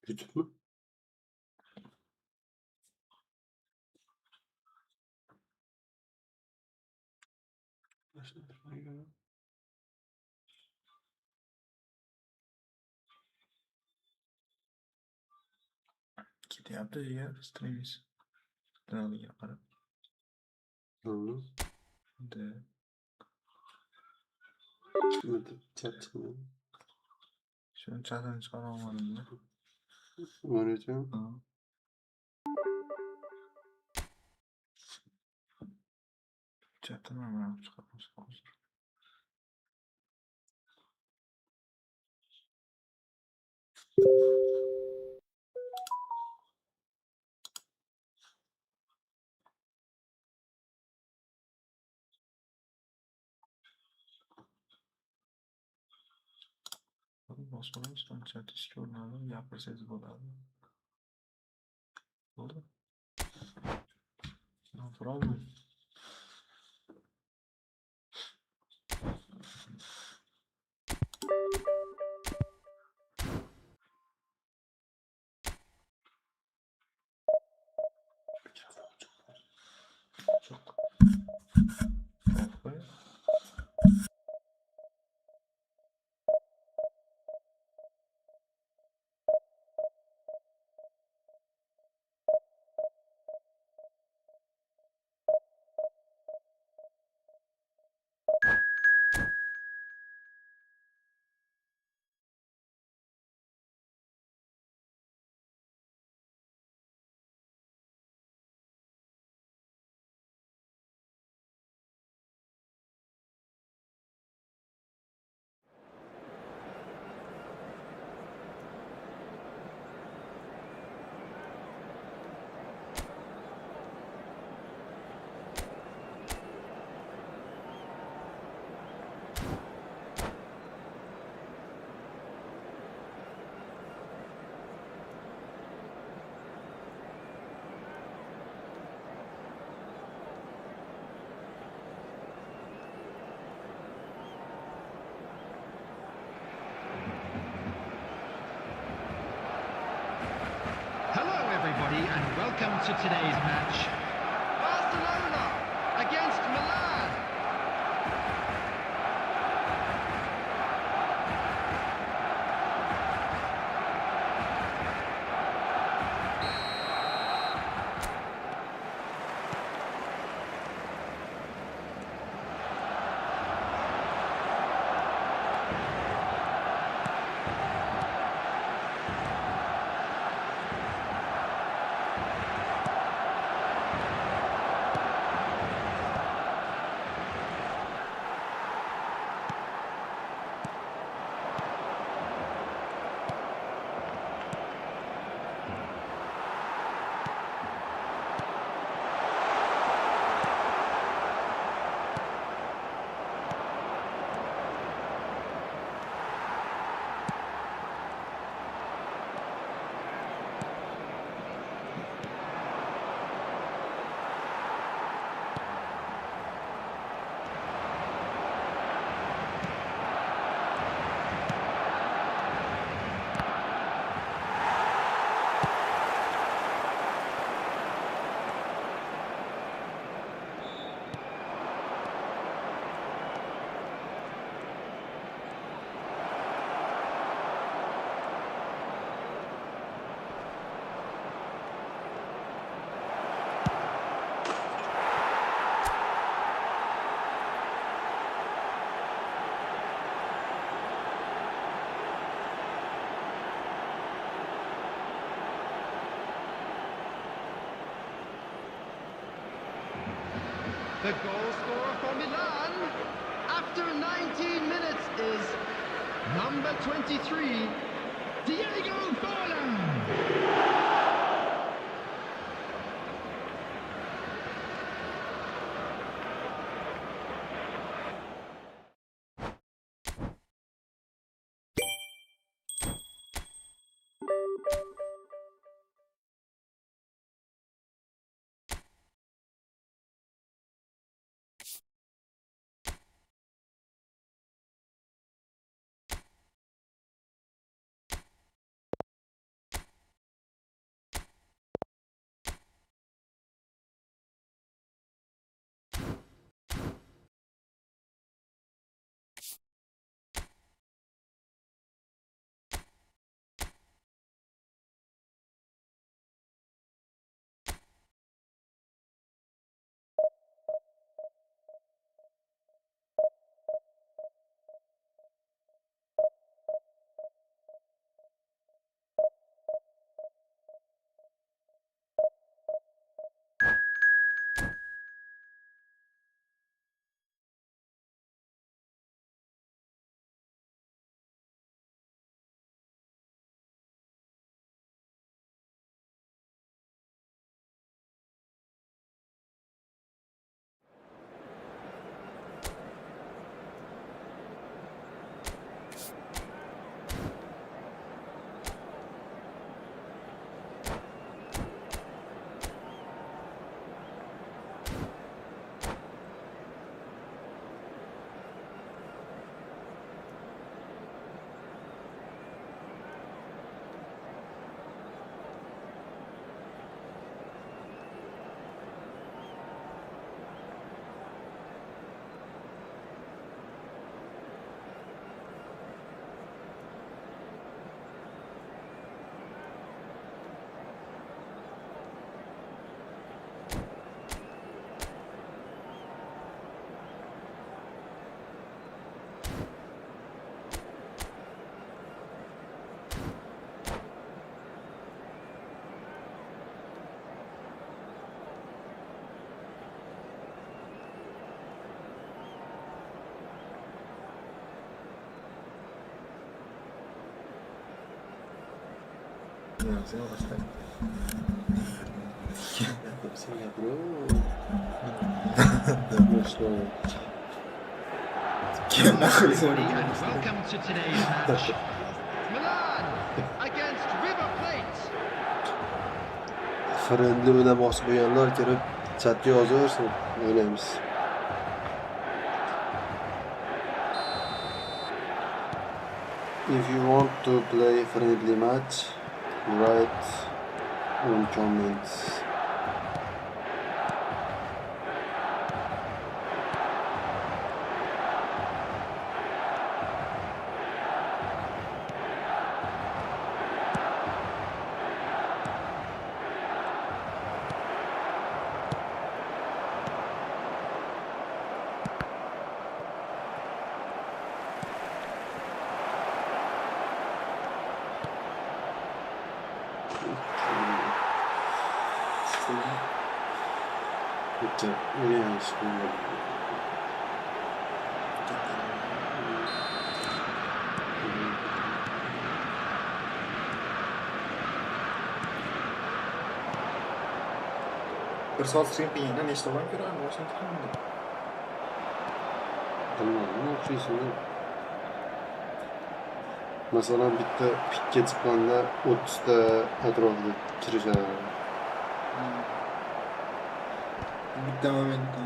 YouTube mu? Başlatmaya göre. Ketyapti ya streamingiz. Kanaliga qarab. De. Chat chiqmaydi. Shuni chatini chiqara olmadim-da. O'rnataymi? Chatini ham chiqarib hozir. Bosmadan chat ishga o'rnadi, gapirsangiz bo'ladi. Bo'ldi? No problem. Çok. Qo'y. And welcome to today's match. Barcelona against Milan. The goal scorer for Milan after 19 minutes is number 23, Diego Forlan. Sen orası da. Sen ya bro. Everybody, and welcome to today's match. Milan against River Plate. Friendly o'ynamoqchi bo'lganlar kirib chatga yozaversin, o'ynaymiz. If you want to play friendly match, write on comments. Bitti. O'ynaymiz. Bir soat stream qilganda nechta odam ko'radi? O'shani bilmadim. Bilmadim, o'xshaysin. Masalan, bitta pikka chiqqanda 30 ta atrofida kirishadi. Bitta momentda.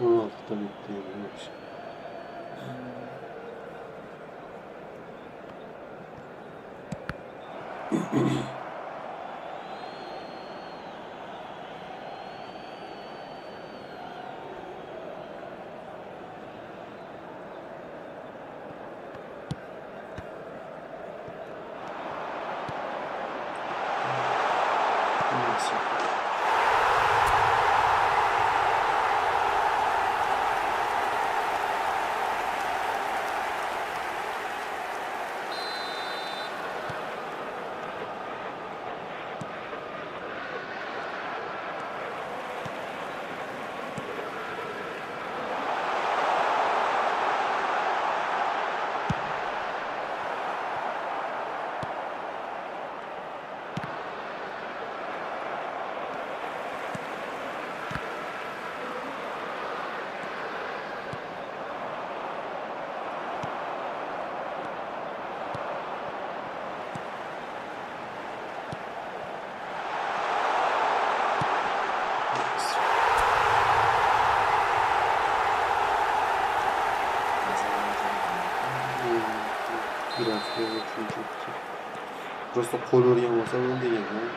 Altta bitti yani. Просто qo'l o'rgan bo'lsa bo'ldi degan.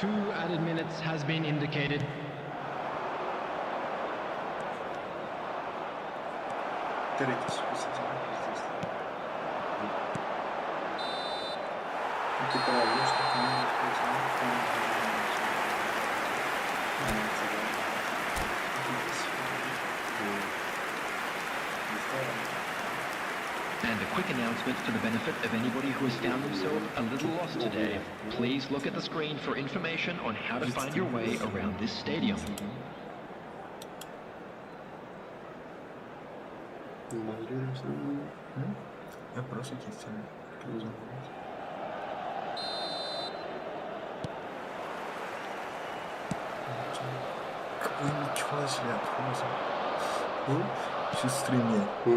Two added minutes has been indicated. And a quick announcement for the benefit of anybody who has found themselves a little lost today. Please look at the screen for information on how to find your way around this stadium. Я просто кистями. qilyapti. Hı? Shu strimga Hı.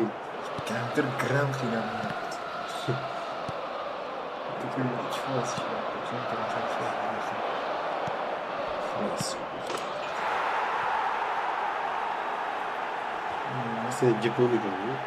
kamdir gram qiynalyapti. Butun 2% ishlayapti. Keyin ko'rasiz. Burası. Sen giponu görüyor.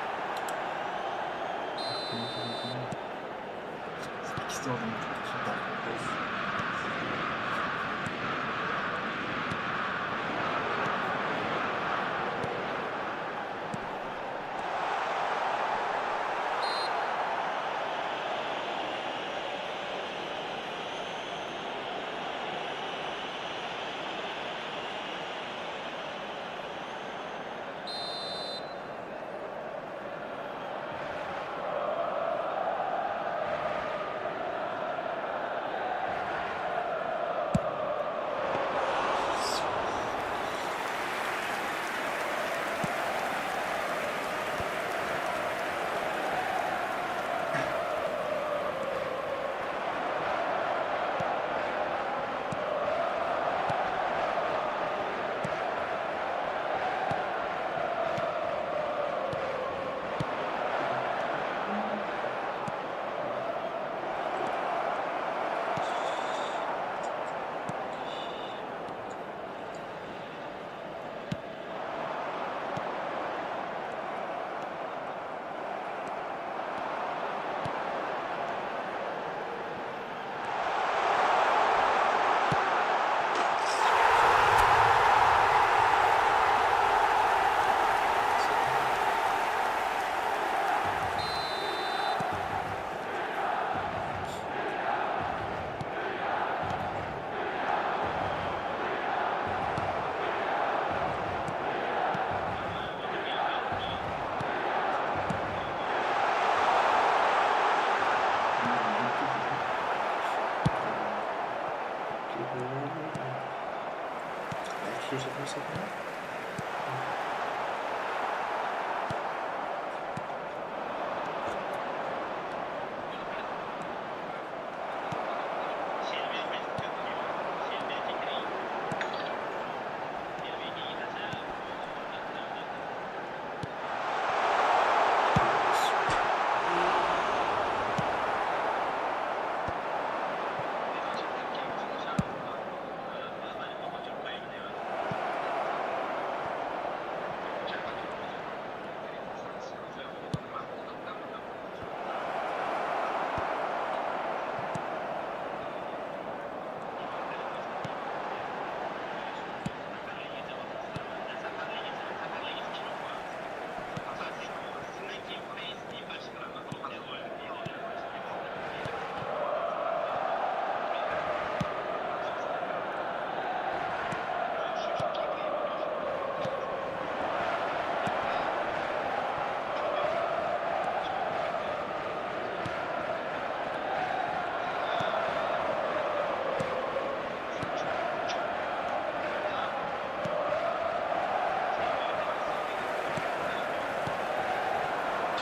8 odam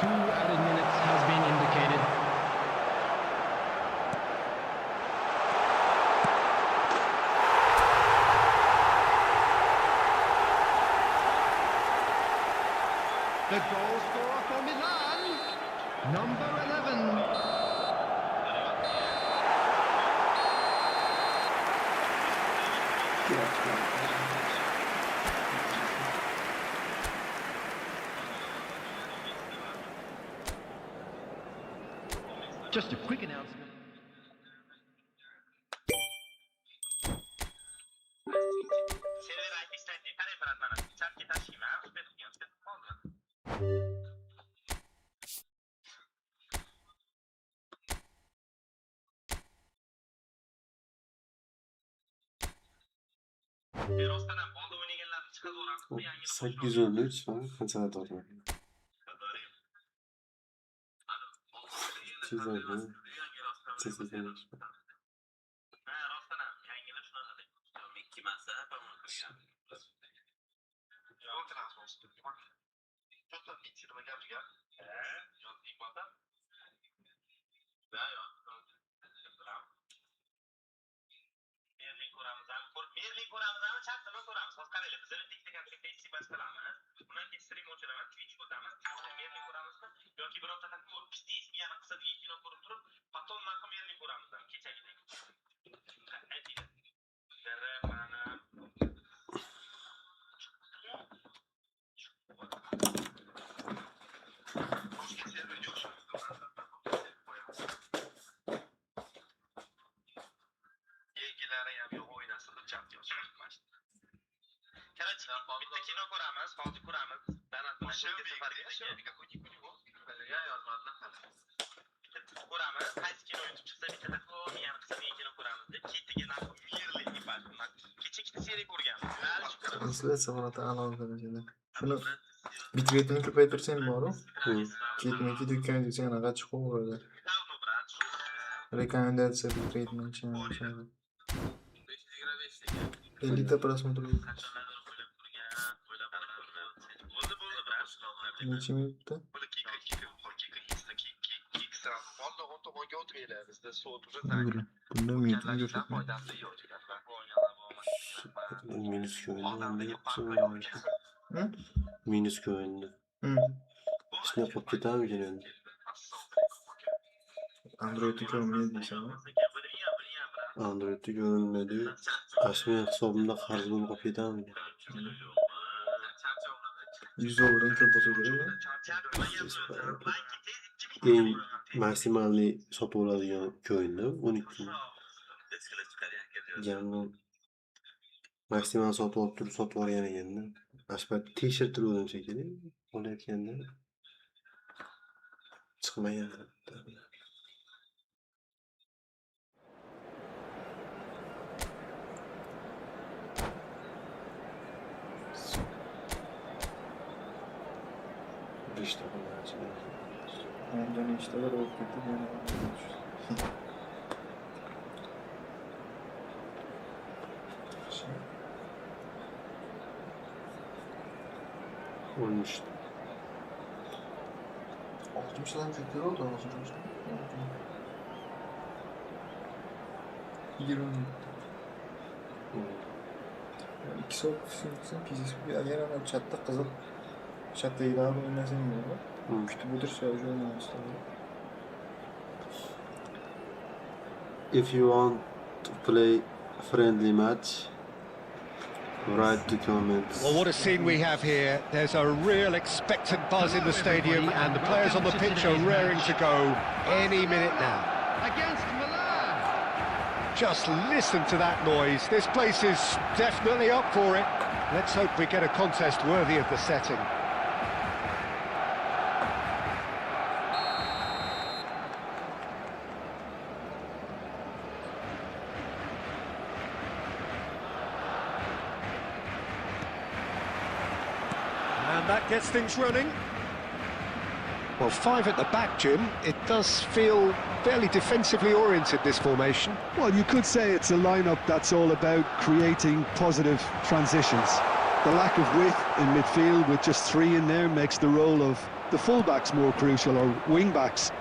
Two added minutes has been indicated. The goal scorer for Milan, number 11. Just a quick announcement. Sakkiz o'n uch qanchaga to'g'ri? Chizadi. Merlik ko'ramizmi, chatini ko'ramiz. Hozir qaranglar, biz bitta konferensiya bas qilamiz. Undan keyin stream ochiraman, Twitch ko'ramiz. Merlik ko'ramizmi yoki birorta taklif bitta ismiyani qisadigan kino ko'rib turib, потом narxi merlik ko'ramiz. Kechagidek. Ayting. Mana yegilari ham yo'q o'ynasa bir chat yo'q. Короче, bitta kino ko'ramiz, hozir ko'ramiz. Danat bilan safarga ko'ramiz. Qaysi kino yutib chiqsa bitta taklif yana qisadigan kino ko'ramiz deb ketiga narxi merlik bas. Kecha ikkita seriya ko'rganmiz. Translyatsiya holati a'lo darajada. Shuni bitretini ko'paytirsang boru, ketma-ket o'tgangacha anaqa chiqaveradi. Rekomendatsiya bitretini o'chiradi. 50 ta просмотр. Necha minutda? Bunda meeting ko'rsatmaydi. Minus ko'yindi. Minus ko'yindi. Hech nima qilib ketamikin endi. Androidni ko'rmaydi deysanmi? Androidda ko'rinmadi. Asli hisobimda qarz bo'lib qolib ketamikin. $100 ko'p bo'lsa kerak-ku. Eng maksimalniy sotib oladigan ko'yindi 12 ming. Jamni maksimal sotib olib turib sotib olgan ekanda. Ashbat tekshirtirdim shekilli. Olayotganda chiqmagan. İşte Ondan işler olup gitti. olmuş. 60 tane çöpleri oldu anasını. 20 minut. 2 saat kısım pizesi bir ayar ama chatta qizib chatta ilarni o'ynasang bo'ladi. Kutib o'tirsa o'sha o'ynamasdan. If you want to play a friendly match, write the comments. Well, what a scene we have here. There's a real expectant buzz in the stadium and the players on the pitch are raring to go any minute now. Against Milan. Just listen to that noise. This place is definitely up for it. Let's hope we get a contest worthy of the setting. And that gets things running. Well, 5 at the back, Jim. It does feel fairly defensively oriented, this formation. Well, you could say it's a lineup that's all about creating positive transitions. The lack of width in midfield with just 3 in there makes the role of the fullbacks more crucial, or wing-backs.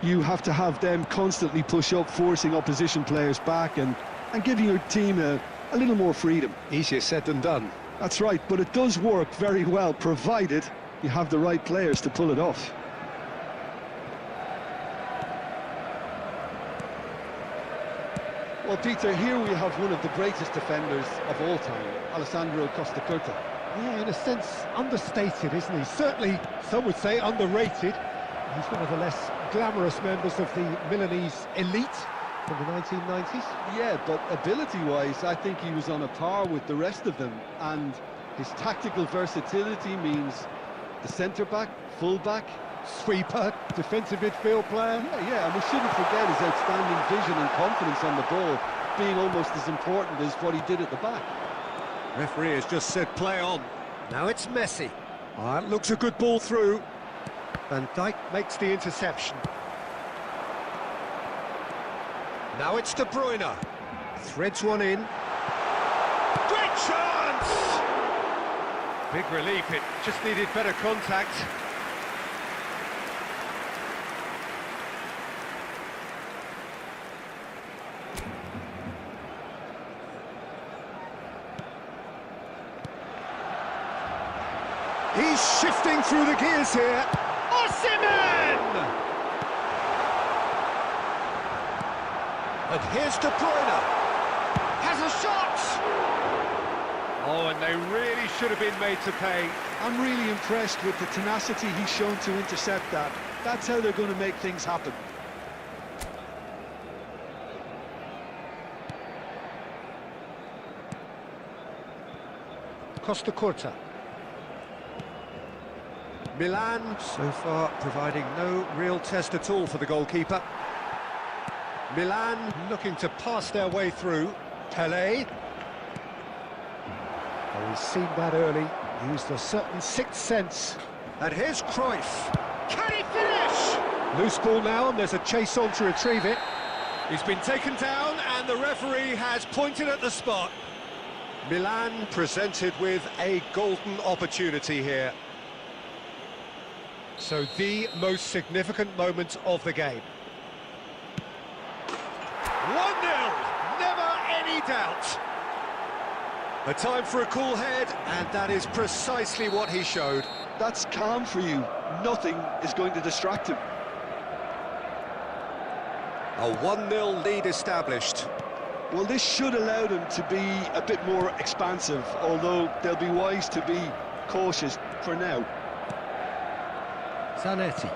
You have to have them constantly push up, forcing opposition players back and giving your team a little more freedom. Easier said than done. That's right, but it does work very well, provided you have the right players to pull it off. Well, Peter, here we have one of the greatest defenders of all time, Alessandro Costa Curta. Yeah, in a sense, understated, isn't he? Certainly, some would say underrated. He's one of the less glamorous members of the Milanese elite from the 1990s. Yeah, but ability-wise, I think he was on a par with the rest of them. And his tactical versatility means the centre-back, full-back, Sweeper, defensive midfield player. Yeah, and we shouldn't forget his outstanding vision and confidence on the ball being almost as important as what he did at the back. Referee has just said play on. Now it's Messi. That looks a good ball through. Van Dijk makes the interception. Now it's De Bruyne. Threads one in. Great chance! Big relief, it just needed better contact. He's shifting through the gears here. Osimhen! And here's De Bruyne. Has a shot! Oh, and they really should have been made to pay. I'm really impressed with the tenacity he's shown to intercept that. That's how they're going to make things happen. Costa Curta. Milan, so far, providing no real test at all for the goalkeeper. Milan looking to pass their way through. Pelé. Oh, he's seen that early, used a certain sixth sense. And here's Cruyff. Can he finish? Loose ball now, and there's a chase on to retrieve it. He's been taken down, and the referee has pointed at the spot. Milan presented with a golden opportunity here. So the most significant moment of the game. 1-0, never any doubt. A time for a cool head, and that is precisely what he showed. That's calm for you. Nothing is going to distract him. A 1-0 lead established. Well, this should allow them to be a bit more expansive, although they'll be wise to be cautious for now. Zanetti.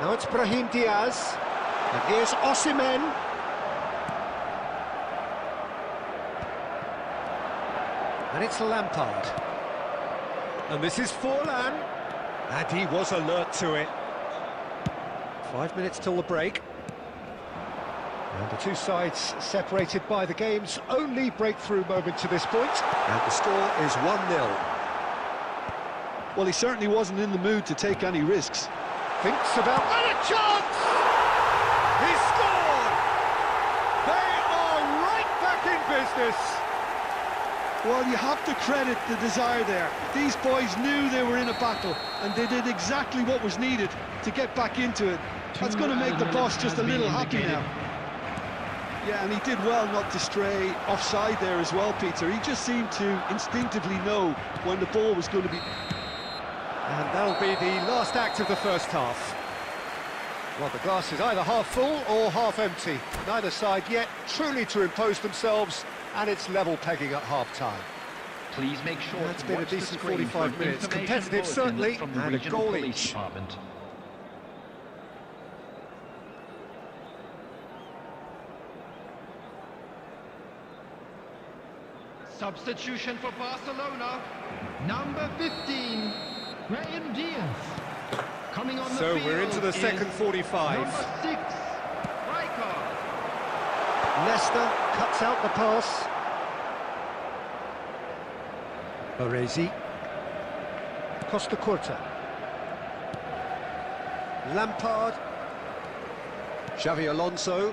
Now it's Brahim Diaz. And here's Osimhen. And it's Lampard. And this is Forlan. And he was alert to it. 5 minutes till the break. And the two sides separated by the game's only breakthrough moment to this point. And the score is 1-0. Well, he certainly wasn't in the mood to take any risks. Thinks about... And a chance! He scored! They are right back in business. Well, you have to credit the desire there. These boys knew they were in a battle, and they did exactly what was needed to get back into it. That's going to make the boss just a little happy now. Yeah, and he did well not to stray offside there as well, Peter. He just seemed to instinctively know when the ball was going to be... And that'll be the last act of the first half. Well, the glass is either half full or half empty. Neither side yet truly to impose themselves, and it's level pegging at half-time. Please make sure It's to been a watch the decent screen 45 for minutes. information Competitive, bulletins certainly, from the and a regional goal police each. department. Substitution for Barcelona. Number 15, Brahim Diaz. Coming on the So field we're into the second is 45. Number 6, Rijkaard. Leicester cuts out the pass. Baresi. Costa Curta. Lampard. Xavi Alonso.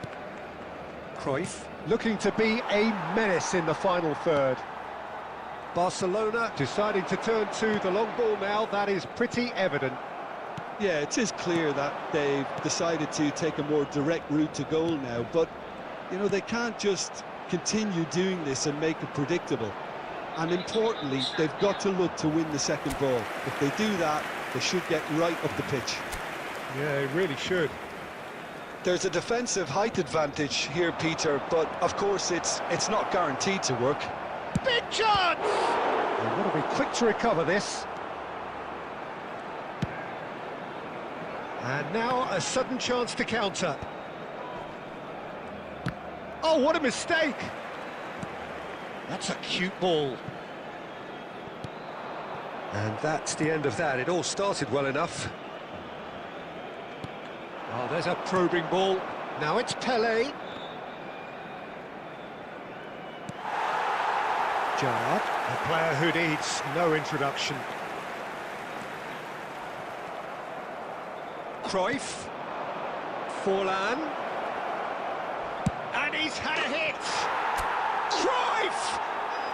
Cruyff. Looking to be a menace in the final third. Barcelona deciding to turn to the long ball now. That is pretty evident. Yeah, it is clear that they've decided to take a more direct route to goal now, but, you know, they can't just continue doing this and make it predictable. And importantly, they've got to look to win the second ball. If they do that, they should get right up the pitch. Yeah, they really should. There's a defensive height advantage here, Peter, but of course it's not guaranteed to work. Big chance! They've got to be quick to recover this. And now a sudden chance to counter. Oh, what a mistake! That's a cute ball. And that's the end of that. It all started well enough. Oh, there's a probing ball. Now it's Pelé. Gerrard, a player who needs no introduction. Cruyff. Forlan. And he's had a hit! Cruyff!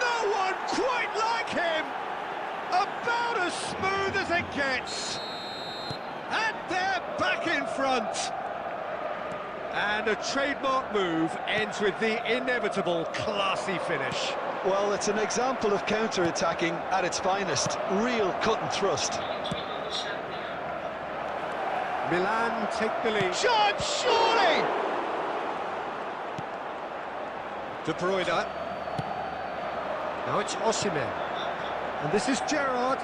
No one quite like him! About as smooth as it gets! And they're back in front! And a trademark move ends with the inevitable classy finish. Well, it's an example of counter-attacking at its finest. Real cut and thrust. Milan take the lead. Shot, surely! De Bruyne. Now it's Osimhen. And this is Gerrard.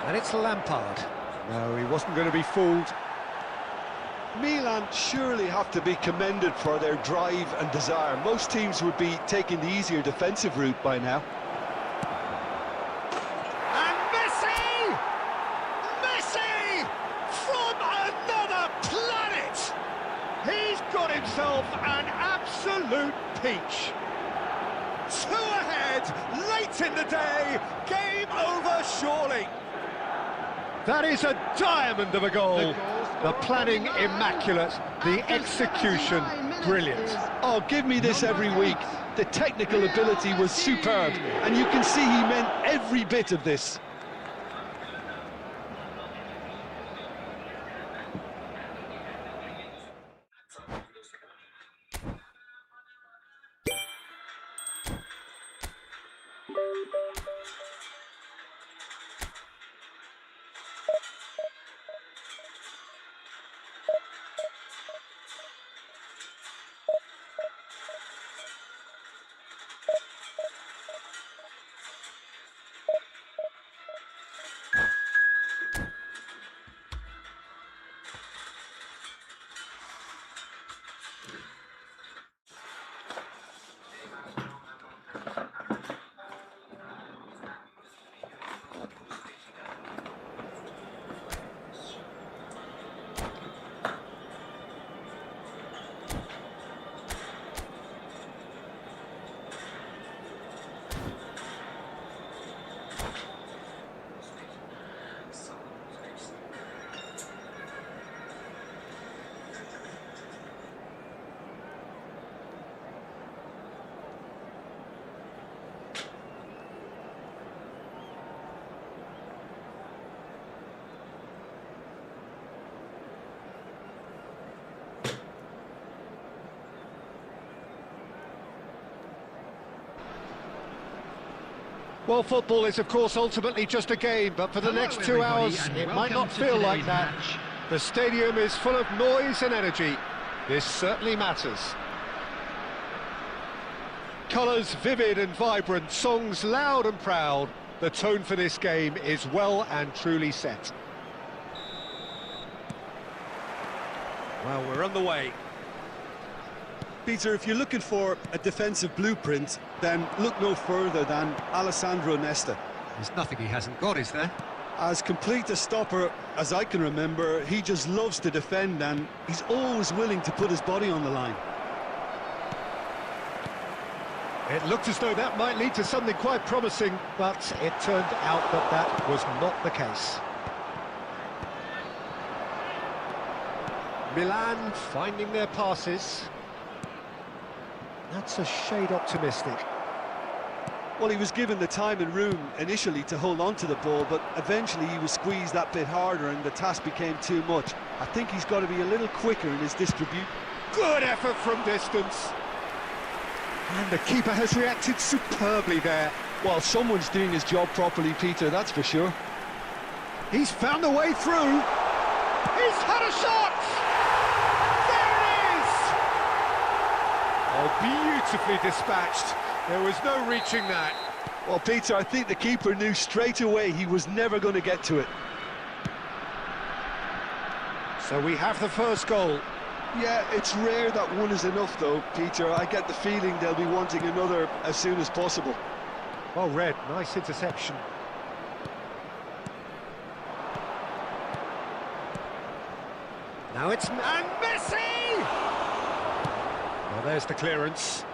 And it's Lampard. No, he wasn't going to be fooled. Milan surely have to be commended for their drive and desire. Most teams would be taking the easier defensive route by now. And Messi! Messi! From another planet! He's got himself an absolute peach. 2 ahead, late in the day, game over surely. That is a diamond of a goal. The planning immaculate, the execution brilliant. Oh, give me this every week. The technical ability was superb, and you can see he meant every bit of this. Well, football is, of course, ultimately just a game, but for the next 2 hours, it might not feel like that. The stadium is full of noise and energy. This certainly matters. Colours vivid and vibrant, songs loud and proud. The tone for this game is well and truly set. Well, we're on the way. Peter, if you're looking for a defensive blueprint, then look no further than Alessandro Nesta. There's nothing he hasn't got, is there? As complete a stopper as I can remember, he just loves to defend and he's always willing to put his body on the line. It looked as though that might lead to something quite promising, but it turned out that that was not the case. Milan finding their passes. That's a shade optimistic. Well, he was given the time and room initially to hold on to the ball, but eventually he was squeezed that bit harder and the task became too much. I think he's got to be a little quicker in his distribution. Good effort from distance. And the keeper has reacted superbly there. Well, someone's doing his job properly, Peter, that's for sure. He's found a way through. He's had a shot! Oh, beautifully dispatched. There was no reaching that. Well, Peter, I think the keeper knew straight away he was never going to get to it. So we have the first goal. Yeah, it's rare that one is enough, though, Peter. I get the feeling they'll be wanting another as soon as possible. Well read, nice interception. Now it's... And Messi! Well, there's the clearance.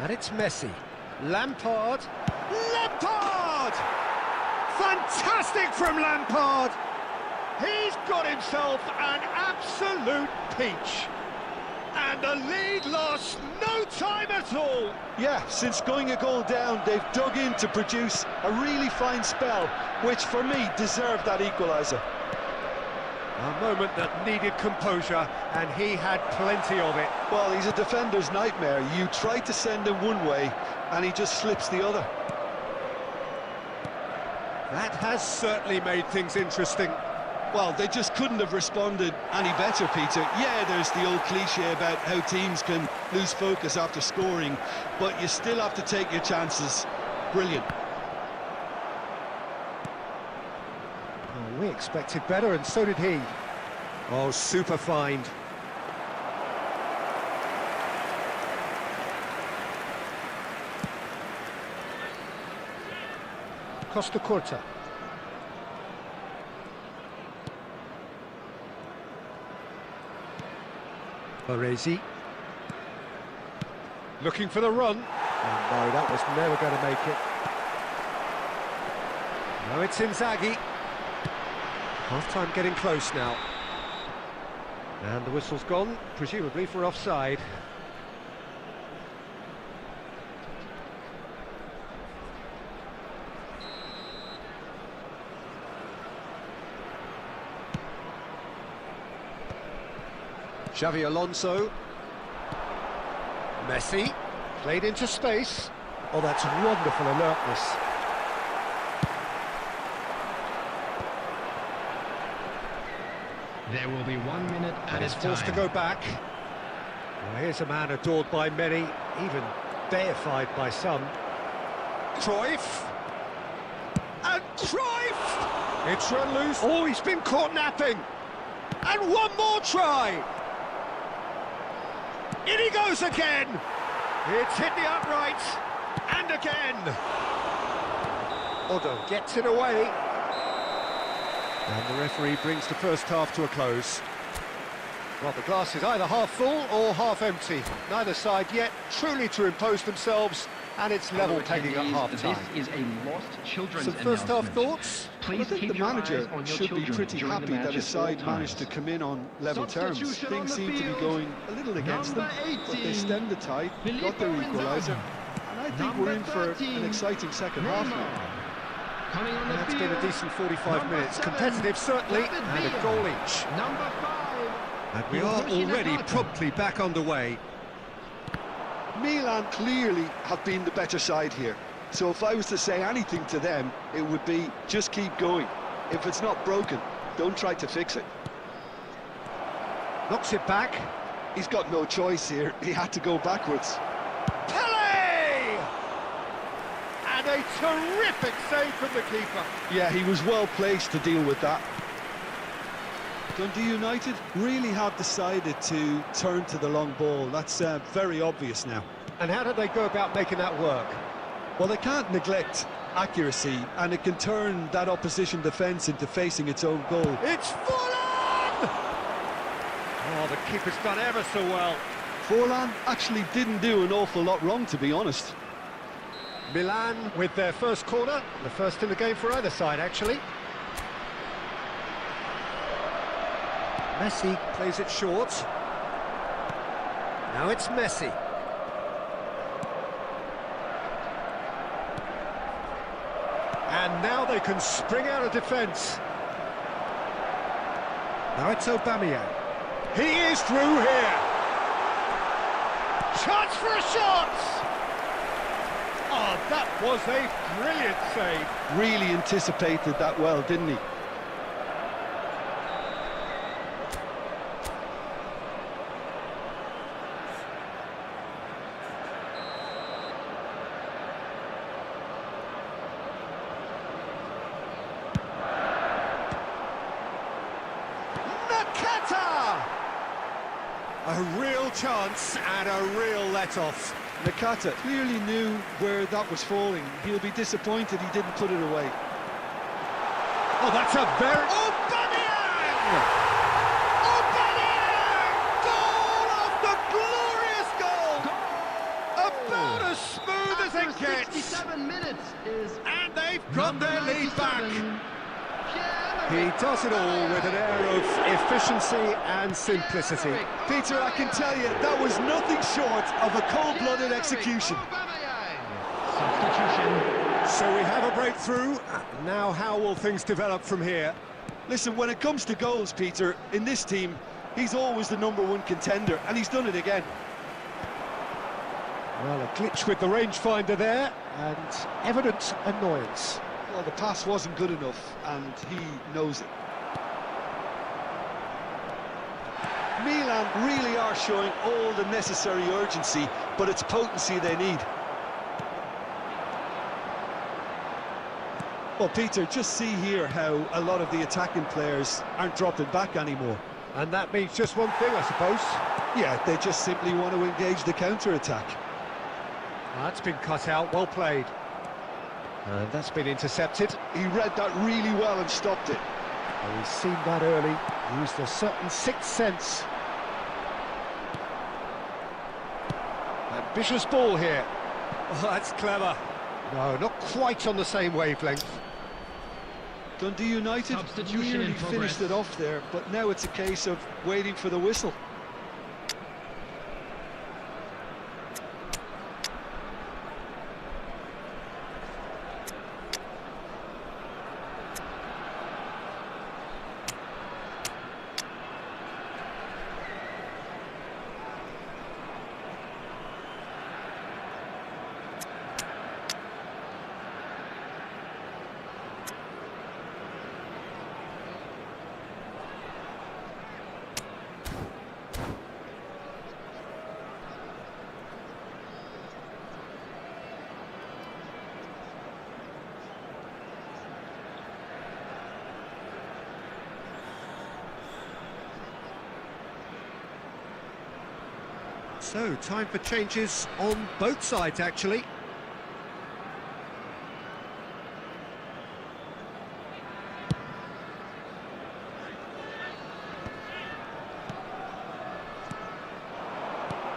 And it's Messi. Lampard. Lampard! Fantastic from Lampard! He's got himself an absolute peach. And the lead lost no time at all. Yeah, since going a goal down, they've dug in to produce a really fine spell, which for me deserved that equaliser. A moment that needed composure, and he had plenty of it. Well, he's a defender's nightmare. You try to send him one way, and he just slips the other. That has certainly made things interesting. Well, they just couldn't have responded any better, Peter. Yeah, there's the old cliche about how teams can lose focus after scoring, but you still have to take your chances. Brilliant. Oh, we expected better, and so did he. Oh, super find. Costa Curta. Baresi. Looking for the run. Oh, no, that was never going to make it. No, it's Inzaghi. Half-time getting close now. And the whistle's gone, presumably for offside. Xavi Alonso. Messi. Played into space. Oh, that's wonderful alertness. There will be 1 minute at a He's time. forced to go back. Well, here's a man adored by many, even deified by some. Cruyff. And Cruyff! It's run loose. Oh, he's been caught napping. And one more try. In he goes again. It's hit the uprights. And again. Odo gets it away. And the referee brings the first half to a close. Well, the glass is either half full or half empty. Neither side yet truly to impose themselves, and it's level pegging at half-time. This is a lost children's Some first half announcement. thoughts? Please I think keep the your manager eyes on your should be children pretty during the happy match that at his all side managed to times. come in on level terms. Substitution Things on the seem to be field. going a little against them, Number but they 18, stemmed the tide, got their Filippo equaliser, Inzaghi. and I think Number we're in for 13, an exciting second half now. Neymar. Coming on the That's field. been a decent 45 Number minutes. 7, Competitive, certainly, David and a Villa. goal each. Number 5. And we are already Hiroshi Nakata. promptly back underway. Milan clearly have been the better side here, so if I was to say anything to them, it would be just keep going. If it's not broken, don't try to fix it. Knocks it back. He's got no choice here, he had to go backwards. Pele! And a terrific save from the keeper. Yeah, he was well placed to deal with that. Dundee United really have decided to turn to the long ball. That's very obvious now. And how did they go about making that work? Well, they can't neglect accuracy, and it can turn that opposition defence into facing its own goal. It's Forlan! Oh, the keeper's done ever so well. Forlan actually didn't do an awful lot wrong, to be honest. Milan with their first corner, the first in the game for either side, actually. Messi plays it short. Now it's Messi. And now they can spring out of defence. Now it's Aubameyang. He is through here. Chance for a shot! Oh, that was a brilliant save. Really anticipated that well, didn't he? A real chance and a real let-off. Nakata clearly knew where that was falling. He'll be disappointed he didn't put it away. Oh, that's a very... Aubameyang! Aubameyang! Goal of the glorious goal! About as smooth as it After gets. 67 minutes is And they've got number their lead back. 97, He does it all with an air of efficiency and simplicity. Peter, I can tell you, that was nothing short of a cold-blooded execution. Substitution. So we have a breakthrough. Now how will things develop from here? Listen, when it comes to goals, Peter, in this team, he's always the #1 contender, and he's done it again. Well, a glitch with the rangefinder there, and evident annoyance. Well, the pass wasn't good enough, and he knows it. Milan really are showing all the necessary urgency, but it's potency they need. Well, Peter, just see here how a lot of the attacking players aren't dropping back anymore. And that means just one thing, I suppose. Yeah, they just simply want to engage the counter-attack. That's been cut out, well played. And that's been intercepted. He read that really well and stopped it. Well, he's seen that early, used a certain sixth sense. Ambitious ball here. Oh, that's clever. No, not quite on the same wavelength. Dundee United Substitution nearly in progress. finished it off there, but now it's a case of waiting for the whistle. So, time for changes on both sides, actually.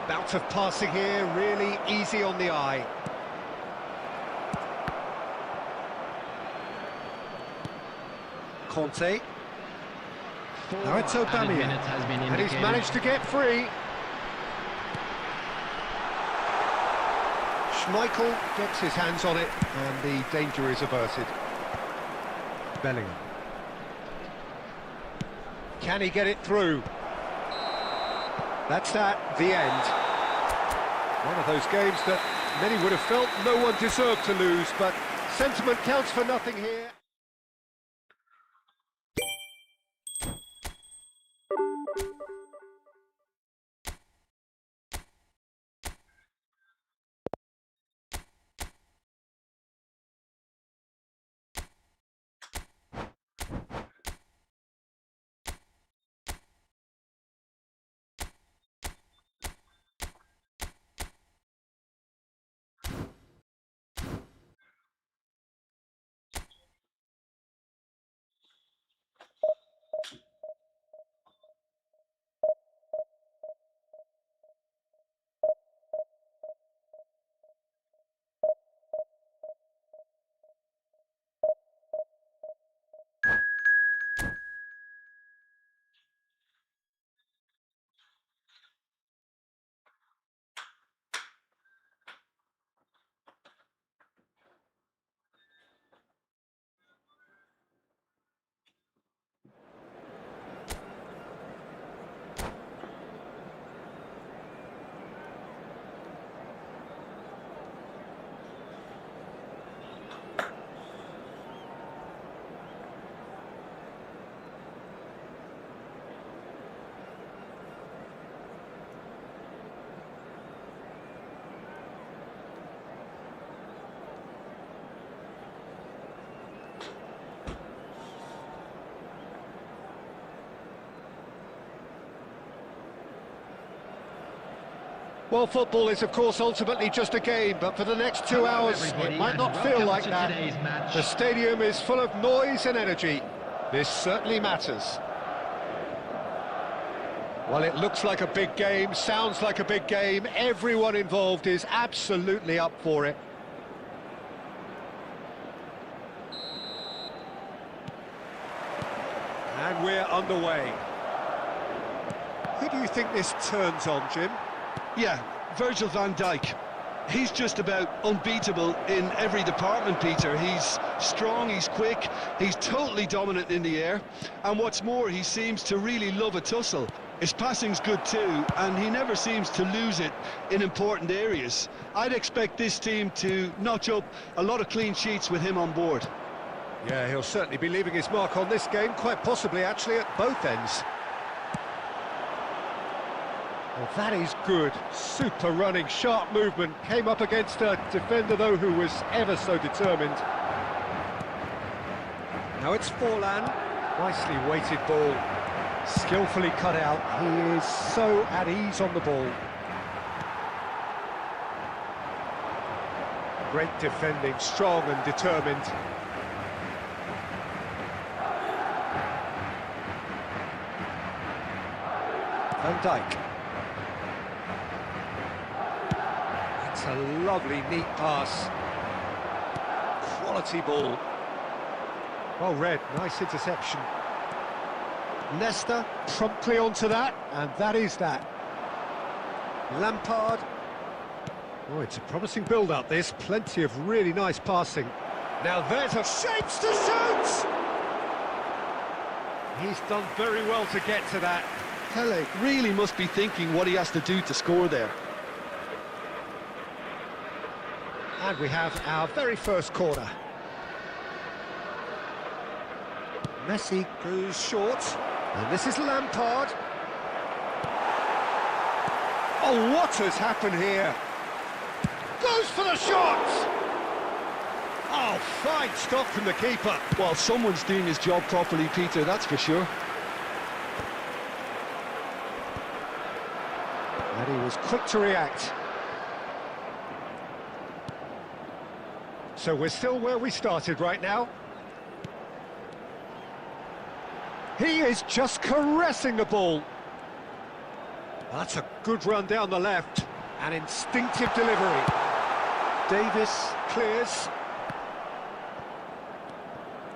Bout of passing here, really easy on the eye. Conte. Now it's Aubameyang, and he's managed to get free. Schmeichel gets his hands on it, and the danger is averted. Bellingham. Can he get it through? That's that, the end. One of those games that many would have felt no one deserved to lose, but sentiment counts for nothing here. Well, football is, of course, ultimately just a game, but for the next 2 hours, it might not feel like that. The stadium is full of noise and energy. This certainly matters. Well, it looks like a big game, sounds like a big game. Everyone involved is absolutely up for it. And we're underway. Who do you think this turns on, Jim? Yeah, Virgil van Dijk. He's just about unbeatable in every department, Peter. He's strong, he's quick, he's totally dominant in the air, and what's more, he seems to really love a tussle. His passing's good too, and he never seems to lose it in important areas. I'd expect this team to notch up a lot of clean sheets with him on board. Yeah, he'll certainly be leaving his mark on this game, quite possibly actually at both ends. Well, that is good. Super running, sharp movement. Came up against a defender, though, who was ever so determined. Now it's Forlan. Nicely weighted ball. Skillfully cut out. He is so at ease on the ball. Great defending, strong and determined. Van Dijk. That's a lovely, neat pass. Quality ball. Well read, nice interception. Nesta promptly onto that, and that is that. Lampard. Oh, it's a promising build-up, this. Plenty of really nice passing. Now there's a shapes to shoot! He's done very well to get to that. Pele really must be thinking what he has to do to score there. And we have our very first corner. Messi goes short, and this is Lampard. Oh, what has happened here? Goes for the shot! Oh, fine stop from the keeper. Well, someone's doing his job properly, Peter, that's for sure. And he was quick to react. So we're still where we started right now. He is just caressing the ball. That's a good run down the left. An instinctive delivery. Davis clears.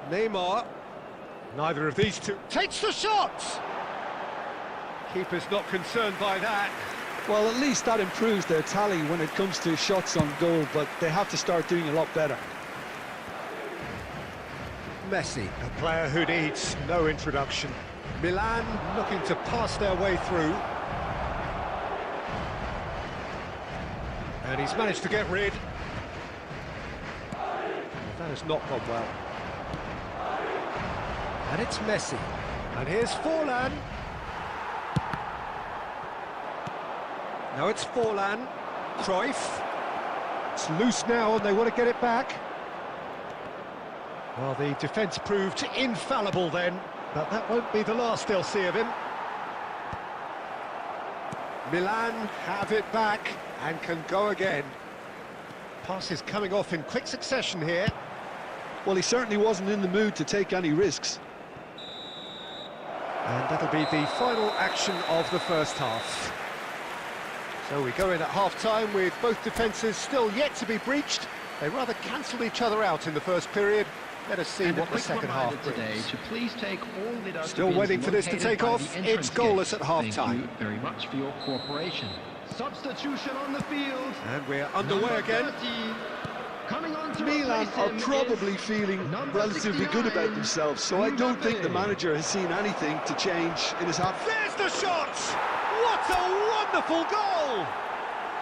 Neymar. Neither of these two takes the shot. Keeper's not concerned by that. Well, at least that improves their tally when it comes to shots on goal, but they have to start doing a lot better. Messi, a player who needs no introduction. Milan looking to pass their way through. And he's managed to get rid. That has not gone well. And it's Messi. And here's Forlan. Now it's Forlan. Cruyff. It's loose now and they want to get it back. Well, the defence proved infallible then, but that won't be the last they'll see of him. Milan have it back and can go again. Passes coming off in quick succession here. Well, he certainly wasn't in the mood to take any risks. And that'll be the final action of the first half. So we go in at half-time with both defences still yet to be breached. They rather cancelled each other out in the first period. Let us see what the second half brings. To please take all the Still waiting for this to take off. It's goalless at half-time. Thank you very much for your cooperation. Substitution on the field. And we're underway again. Coming on to Milan replace are him probably is feeling number relatively good about 69, themselves, so I don't think the Mbappe. manager has seen anything to change in his half. There's the shot! What a wonderful goal!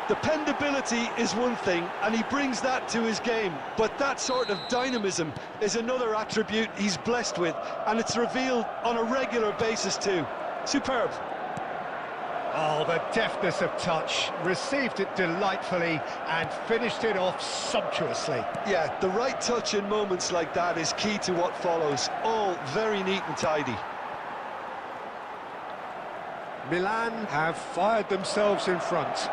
Dependability is one thing, and he brings that to his game, but that sort of dynamism is another attribute he's blessed with, and it's revealed on a regular basis too. Superb. Oh, the deftness of touch. Received it delightfully and finished it off sumptuously. Yeah, the right touch in moments like that is key to what follows. All very neat and tidy. Milan have fired themselves in front.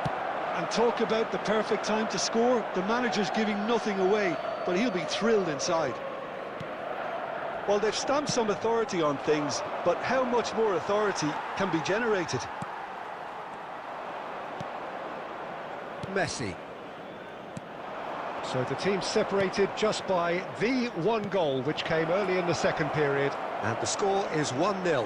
And talk about the perfect time to score. The manager's giving nothing away, but he'll be thrilled inside. Well, they've stamped some authority on things, but how much more authority can be generated? Messi. So the team separated just by the one goal, which came early in the second period. And the score is 1-0.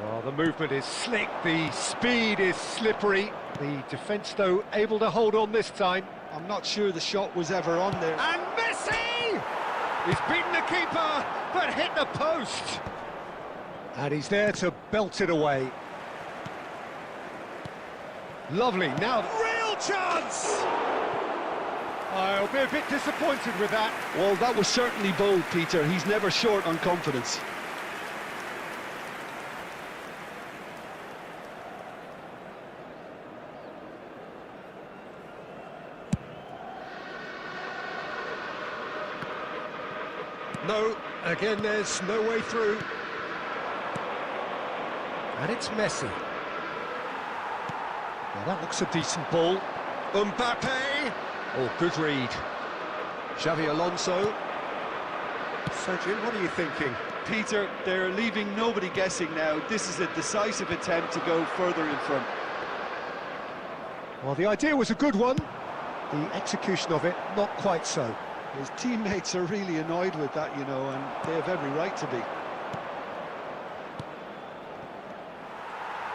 Well, The movement is slick, the speed is slippery. The defence, though, able to hold on this time. I'm not sure the shot was ever on there. And Messi! He's beaten the keeper, but hit the post. And he's there to belt it away. Lovely, now real chance! I'll be a bit disappointed with that. Well, that was certainly bold, Peter. He's never short on confidence. No, again there's no way through. And it's Messi. Well, that looks a decent ball. Mbappe! Oh, good read. Xavi Alonso. Sergio, what are you thinking? Peter, they're leaving nobody guessing now. This is a decisive attempt to go further in front. Well, the idea was a good one. The execution of it, not quite so. His teammates are really annoyed with that, you know, and they have every right to be.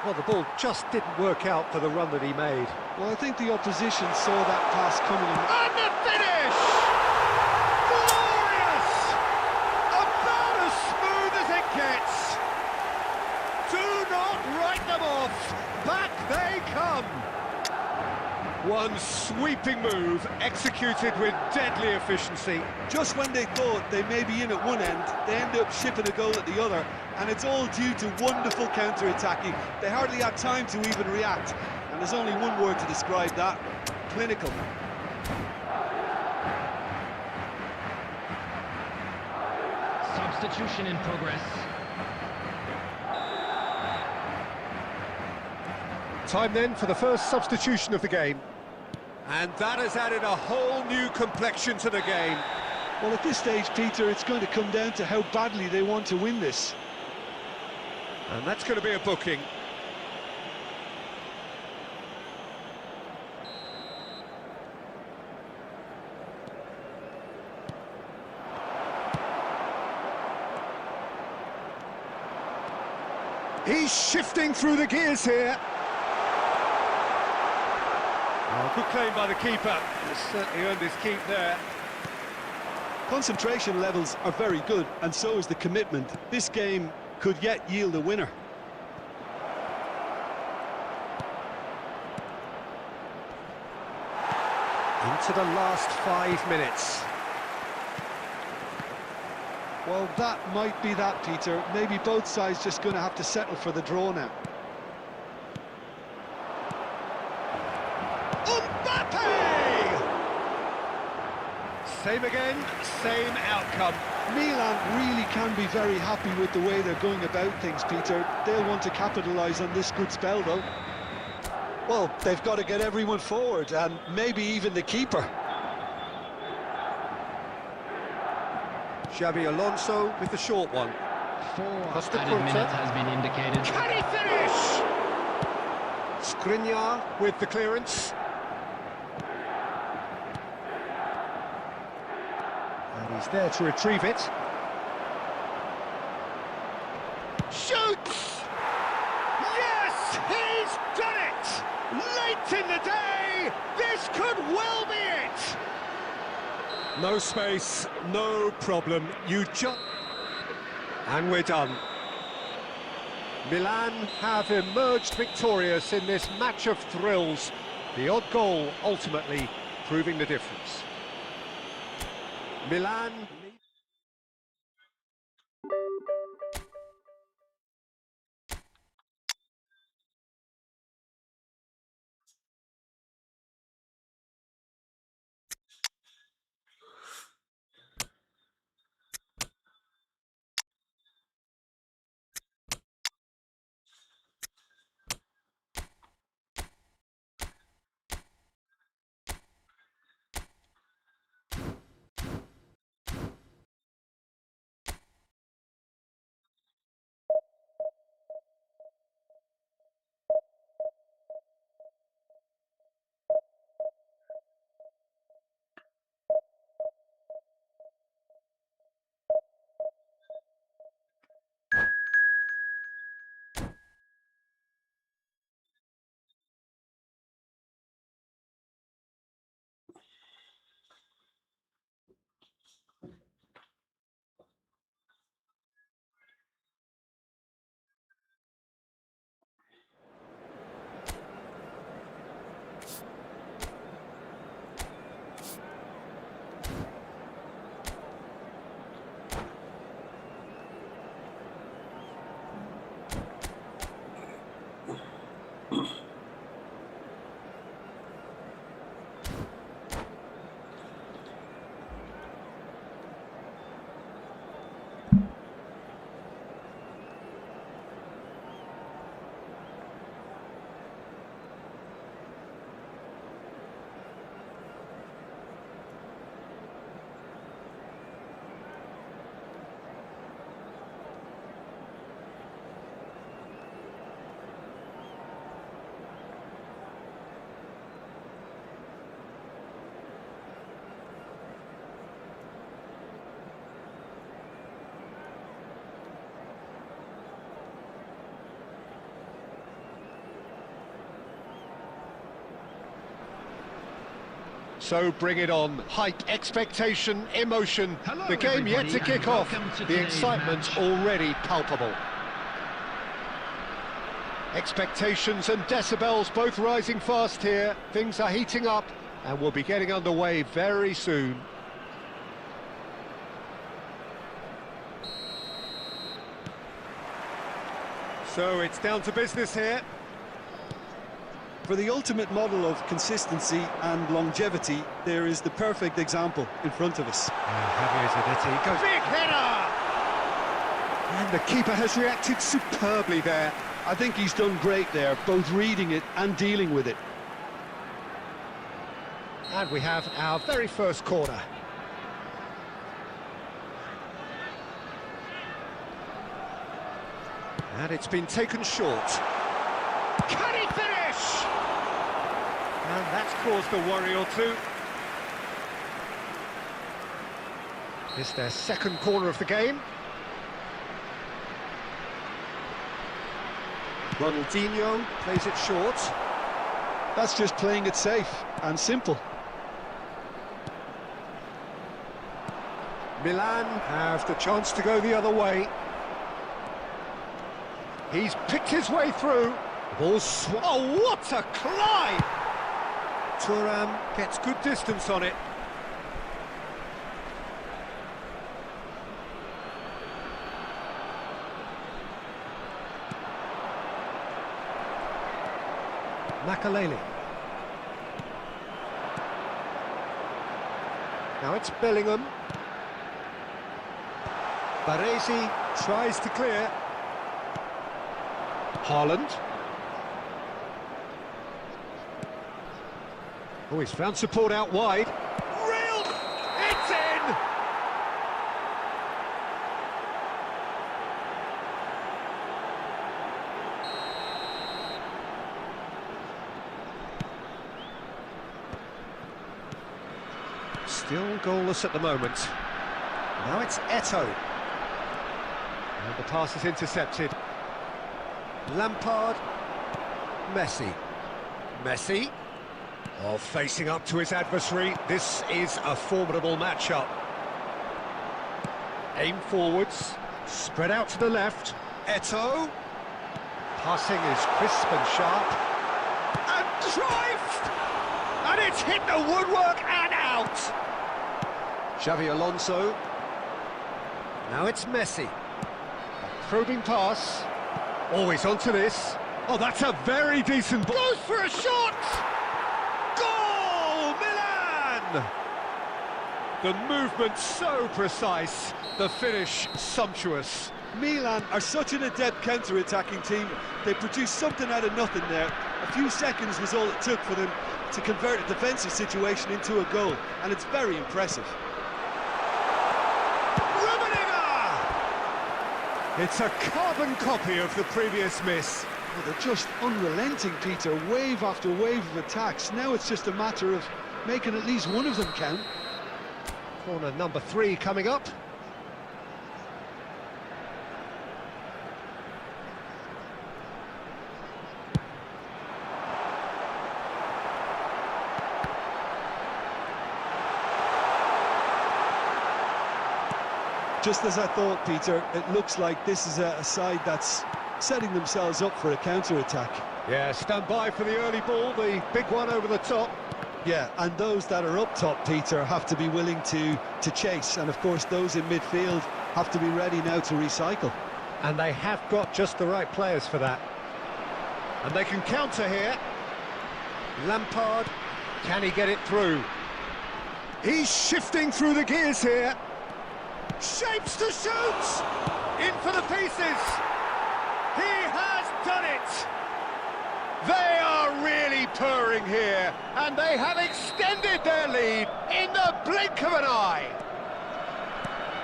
Well, the ball just didn't work out for the run that he made. Well, I think the opposition saw that pass coming. And the finish! Glorious! About as smooth as it gets. Do not write them off. Back they come. One sweeping move, executed with deadly efficiency. Just when they thought they may be in at one end, they end up shipping a goal at the other, and it's all due to wonderful counter-attacking. They hardly had time to even react, and there's only one word to describe that: clinical. Substitution in progress. Time then for the first substitution of the game. And that has added a whole new complexion to the game. Well, at this stage, Peter, it's going to come down to how badly they want to win this. And that's going to be a booking. He's shifting through the gears here. Oh, good claim by the keeper. He's certainly earned his keep there. Concentration levels are very good, and so is the commitment. This game could yet yield a winner. Into the last 5 minutes. Well, that might be that, Peter. Maybe both sides just going to have to settle for the draw now. Mbappe! Same again, same outcome. Milan really can be very happy with the way they're going about things, Peter. They'll want to capitalise on this good spell, though. Well, they've got to get everyone forward, and maybe even the keeper. Xavi Alonso with the short one. 4 Costa added Curta. minutes has been indicated. Can he finish? Skriniar with the clearance. And he's there to retrieve it. Shoots! Yes, he's done it! Late in the day, this could well be it! No space, no problem. You just... And we're done. Milan have emerged victorious in this match of thrills. The odd goal ultimately proving the difference. Milan... So bring it on. Hype, expectation, emotion. Hello, The game yet to everybody, kick and off. welcome to The today's excitement match. already palpable. Expectations and decibels both rising fast here. Things are heating up and we'll be getting underway very soon. So it's down to business here. For the ultimate model of consistency and longevity, there is the perfect example in front of us. Javier Zanetti goes big header! And the keeper has reacted superbly there. I think he's done great there, both reading it and dealing with it. And we have our very first corner. And it's been taken short. Can he finish? And that's caused a worry or two. It's their second corner of the game. Ronaldinho plays it short. That's just playing it safe and simple. Milan have the chance to go the other way. He's picked his way through. Ball's oh, what a climb! Thuram gets good distance on it. Makaleli. Now it's Bellingham. Baresi tries to clear. Haaland. Oh, he's found support out wide. Real! It's in! Still goalless at the moment. Now it's Eto'o. And the pass is intercepted. Lampard. Messi. Messi. Oh, facing up to his adversary. This is a formidable matchup. Aim forwards. Spread out to the left. Eto'o. Passing is crisp and sharp. And drive! And it's hit the woodwork and out! Xavi Alonso. Now it's Messi. A probing pass. Always onto this. Oh, that's a very decent ball. Goes for a shot! Goal! Milan! The movement so precise. The finish sumptuous. Milan are such an adept counter-attacking team. They produced something out of nothing there. A few seconds was all it took for them to convert a defensive situation into a goal, and it's very impressive. It's a carbon copy of the previous miss. Well, they're just unrelenting, Peter, wave after wave of attacks. Now it's just a matter of making at least one of them count. Corner number 3 coming up. Just as I thought, Peter, it looks like this is a side that's setting themselves up for a counter-attack. Yeah, stand by for the early ball, the big one over the top. Yeah, and those that are up top, Peter, have to be willing to chase. And, of course, those in midfield have to be ready now to recycle. And they have got just the right players for that. And they can counter here. Lampard, can he get it through? He's shifting through the gears here. Shapes to shoot! In for the pieces! He has done it! They are really purring here, and they have extended their lead in the blink of an eye.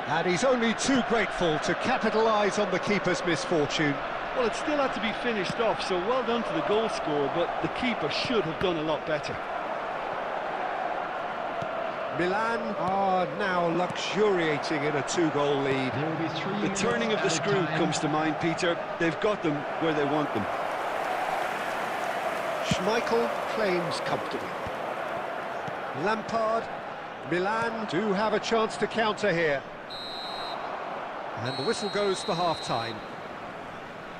And he's only too grateful to capitalise on the keeper's misfortune. Well, it still had to be finished off, so well done to the goal scorer, but the keeper should have done a lot better. Milan are now luxuriating in a 2-goal lead. There will be 3 The turning of the minutes screw added time. comes to mind, Peter. They've got them where they want them. Schmeichel claims comfortably. Lampard. Milan do have a chance to counter here. And the whistle goes for half-time.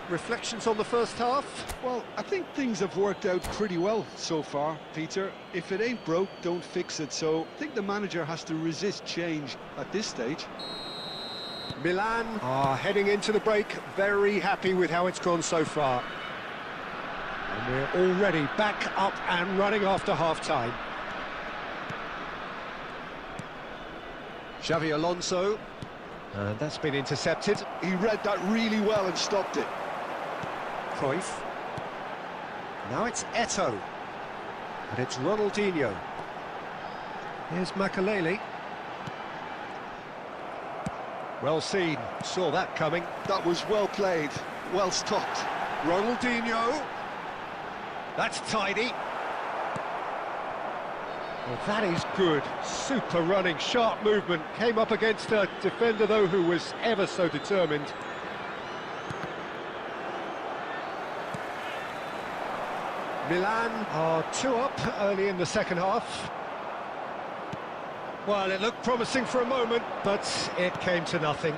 Reflections on the first half? Well, I think things have worked out pretty well so far, Peter. If it ain't broke, don't fix it. So I think the manager has to resist change at this stage. Milan are heading into the break, very happy with how it's gone so far. And we're already back up and running after half-time. Xavi Alonso, and that's been intercepted. He read that really well and stopped it. Cruyff. Now it's Eto'o. And it's Ronaldinho. Here's Makalele. Well seen, saw that coming. That was well played, well stopped. Ronaldinho. That's tidy. Well, that is good. Super running, sharp movement. Came up against a defender, though, who was ever so determined. Milan are 2 up early in the second half. Well, it looked promising for a moment, but it came to nothing.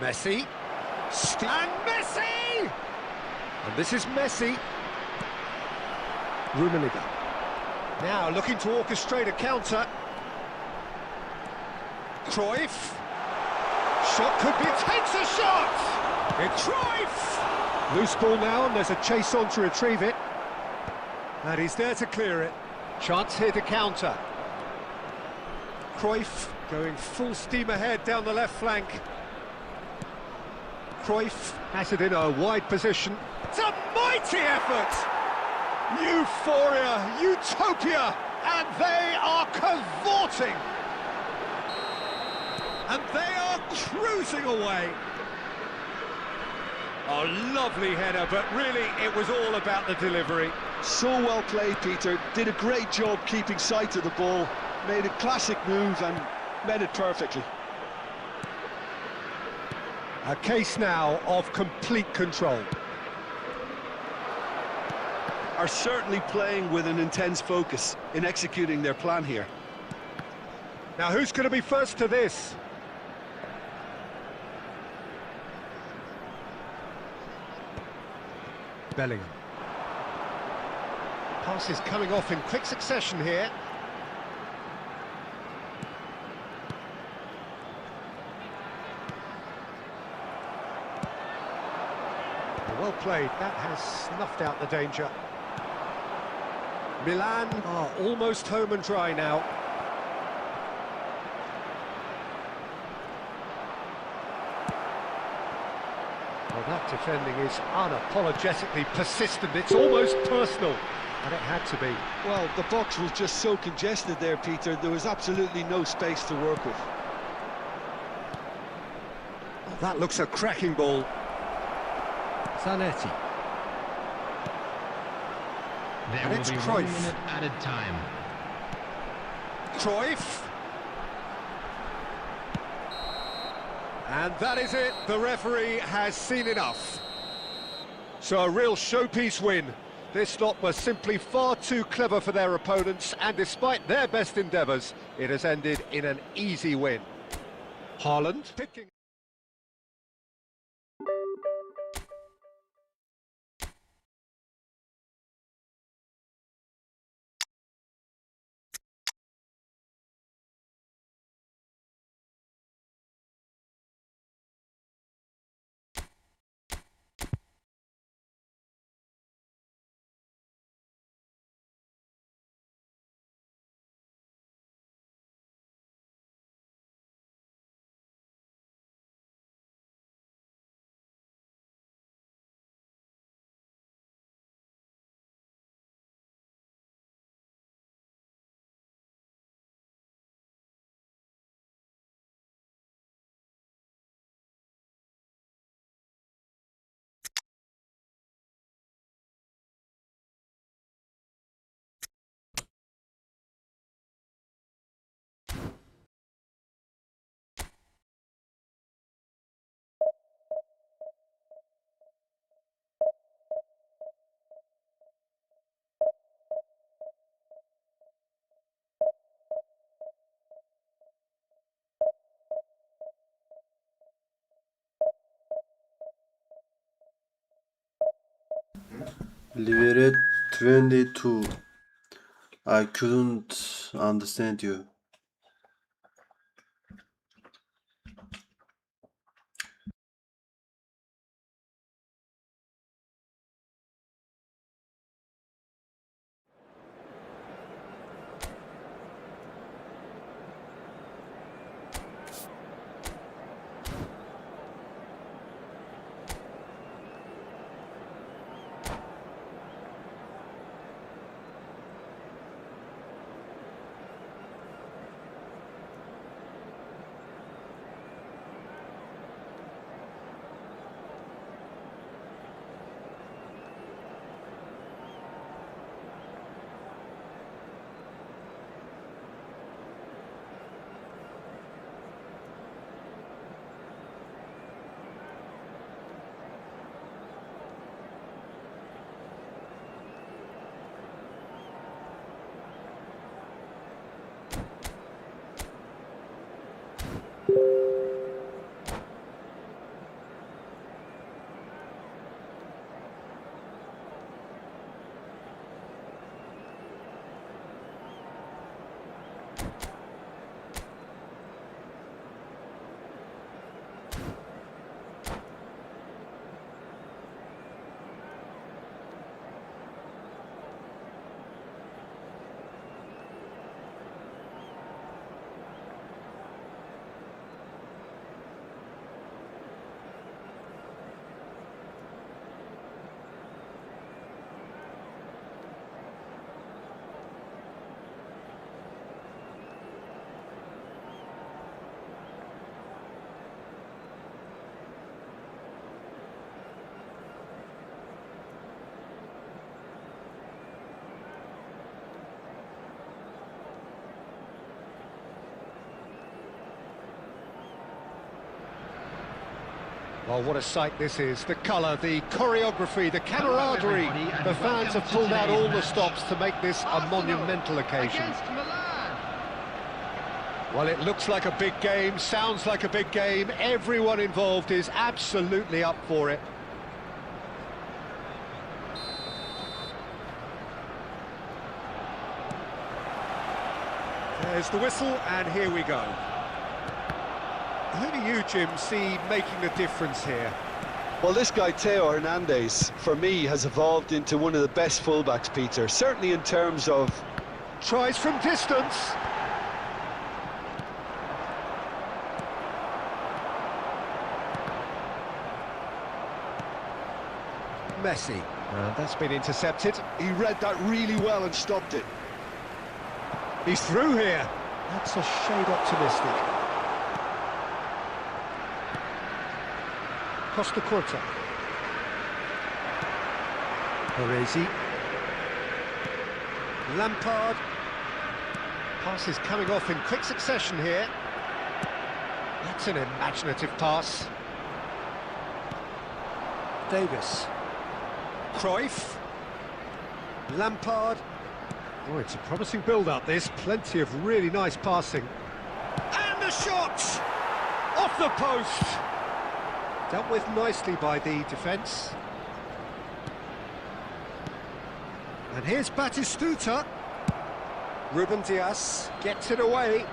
Messi. And Messi! And this is Messi. Rummenigge. Now looking to orchestrate a counter. Cruyff. Shot could be... Takes a shot! It's Cruyff! Loose ball now, and there's a chase on to retrieve it. And he's there to clear it. Chance here to counter. Cruyff going full steam ahead down the left flank. Cruyff has it in a wide position. It's a mighty effort! Euphoria, utopia, and they are cavorting. And they are cruising away. A lovely header, but really it was all about the delivery. So well played, Peter. Did a great job keeping sight of the ball. Made a classic move and met it perfectly. A case now of complete control. Are certainly playing with an intense focus in executing their plan here. Now who's going to be first to this? Bellingham. Passes coming off in quick succession here. Well played, that has snuffed out the danger. Milan are almost home and dry now. Well, that defending is unapologetically persistent, it's almost personal, and it had to be. Well, the box was just so congested there, Peter, there was absolutely no space to work with. Oh, that looks a cracking ball. Zanetti. There And will it's be Cruyff. 1 minute added time. Cruyff. And that is it, the referee has seen enough. So a real showpiece win. This lot was simply far too clever for their opponents, and despite their best endeavours, it has ended in an easy win. Haaland picking... Liberet 22. I couldn't understand you. Well, what a sight this is. The colour, the choreography, the camaraderie. The fans have pulled out all the stops to make this a monumental occasion. Well, it looks like a big game, sounds like a big game. Everyone involved is absolutely up for it. There's the whistle, and here we go. Who do you, Jim, see making the difference here? Well, this guy, Theo Hernandez, for me, has evolved into one of the best fullbacks, Peter. Certainly in terms of... Tries from distance. Messi. That's been intercepted. He read that really well and stopped it. He's through here. That's a shade optimistic. Costa Curta. Baresi. Lampard. Pass is coming off in quick succession here. That's an imaginative pass. Davis. Cruyff. Lampard. Oh, it's a promising build-up, this. Plenty of really nice passing. And the shot! Off the post! Dealt with nicely by the defence. And here's Batistuta. Ruben Dias gets it away.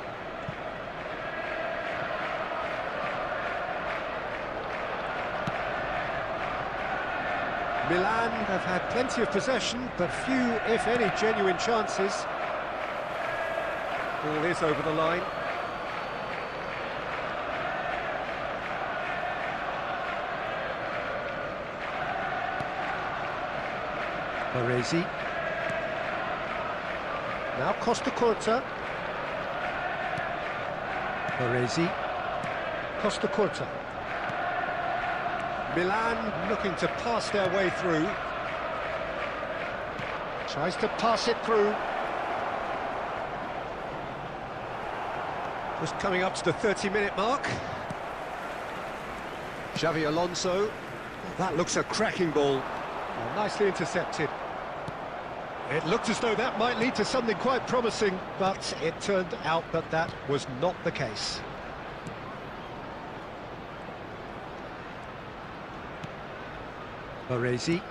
Milan have had plenty of possession, but few, if any, genuine chances. Ball is over the line. Baresi. Now Costa Curta. Baresi. Costa Curta. Milan looking to pass their way through. Tries to pass it through. Just coming up to the 30-minute mark. Xavi Alonso. That looks a cracking ball. Well, nicely intercepted. It looked as though that might lead to something quite promising, but it turned out that that was not the case. Baresi.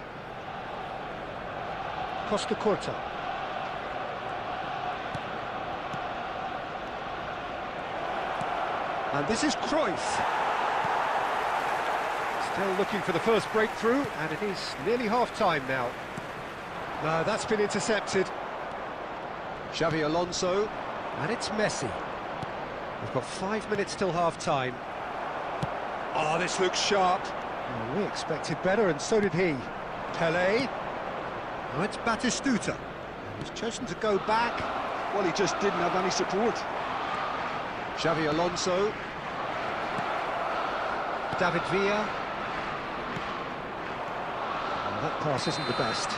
Costa Curta. And this is Cruyff. Still looking for the first breakthrough, and it is nearly half-time now. No, that's been intercepted. Xavi Alonso, and it's Messi. We've got 5 minutes till half-time. Oh, this looks sharp. Well, we expected better, and so did he. Pelé. Now it's Batistuta. He's chosen to go back. Well, he just didn't have any support. Xavi Alonso. David Villa. Well, that pass isn't the best.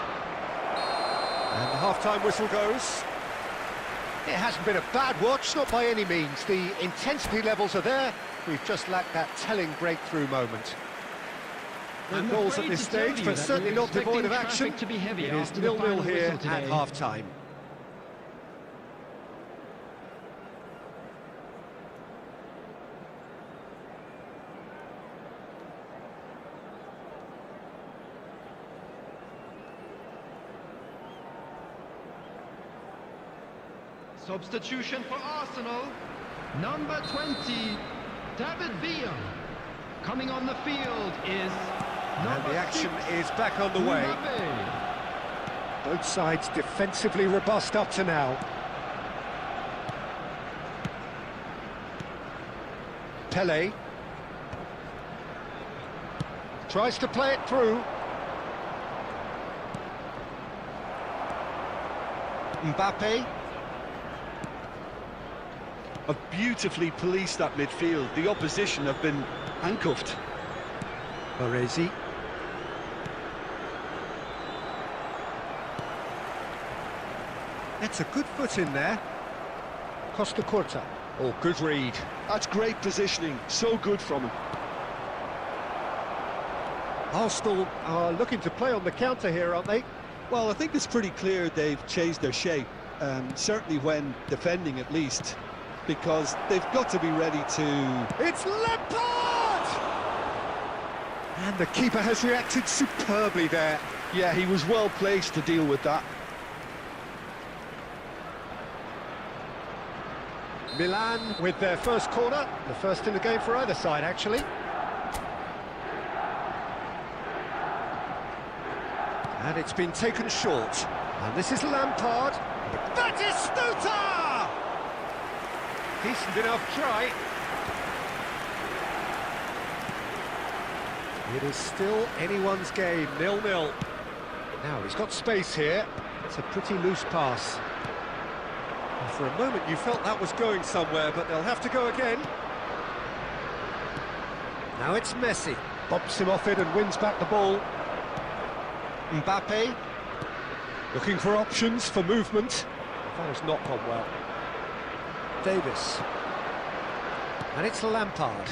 And the half-time whistle goes. It hasn't been a bad watch, not by any means. The intensity levels are there. We've just lacked that telling breakthrough moment. No I'm goals at afraid this to tell stage, you but that certainly we're not devoid of expecting action. traffic to be heavy It is after the 0-0 final here whistle at today. half-time. Substitution for Arsenal, number 20, David Villa. Coming on the field is And number the action 6, is back on the way. Mbappe. Both sides defensively robust up to now. Pelé. Tries to play it through. Mbappe. Have beautifully policed that midfield. The opposition have been handcuffed. Baresi. That's a good foot in there. Costa Curta. Oh, good read. That's great positioning. So good from him. Arsenal are looking to play on the counter here, aren't they? Well, I think it's pretty clear they've changed their shape, certainly when defending at least, because they've got to be ready to... It's Lampard! And the keeper has reacted superbly there. Yeah, he was well placed to deal with that. Milan with their first corner, the first in the game for either side, actually. And it's been taken short. And this is Lampard. Batistuta! Decent enough try. It is still anyone's game, 0-0. Now, he's got space here. It's a pretty loose pass. And for a moment, you felt that was going somewhere, but they'll have to go again. Now it's Messi. Bumps him off it and wins back the ball. Mbappe. Looking for options for movement. That has not gone well. Davis. And it's Lampard.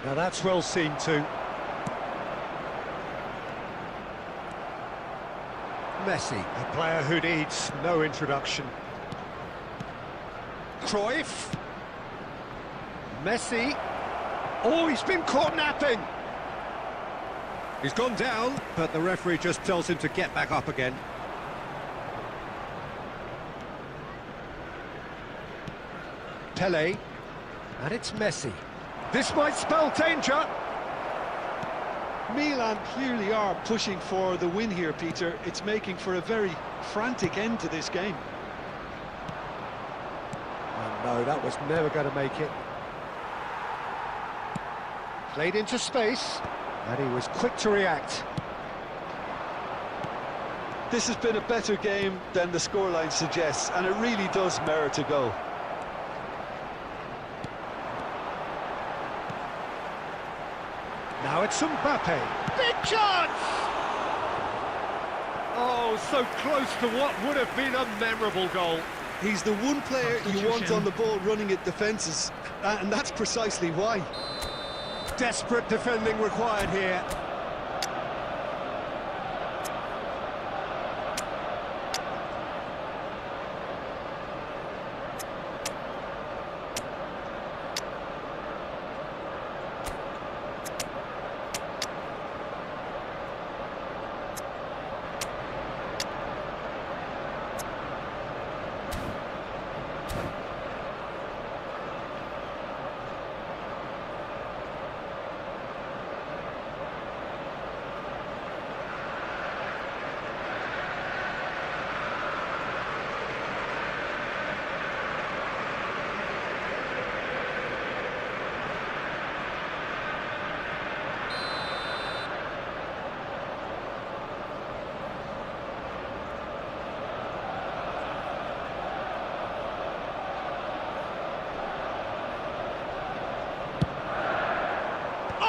Now that's well seen too. Messi, a player who needs no introduction. Cruyff. Messi. Oh, he's been caught napping. He's gone down, but the referee just tells him to get back up again. Pelé. And it's Messi. This might spell danger. Milan clearly are pushing for the win here, Peter. It's making for a very frantic end to this game. Oh, no, that was never going to make it. Played into space, and he was quick to react. This has been a better game than the scoreline suggests, and it really does merit a goal. Now it's Mbappe. Big chance! Oh, so close to what would have been a memorable goal. He's the one player you want on the ball running at defences, and that's precisely why. Desperate defending required here.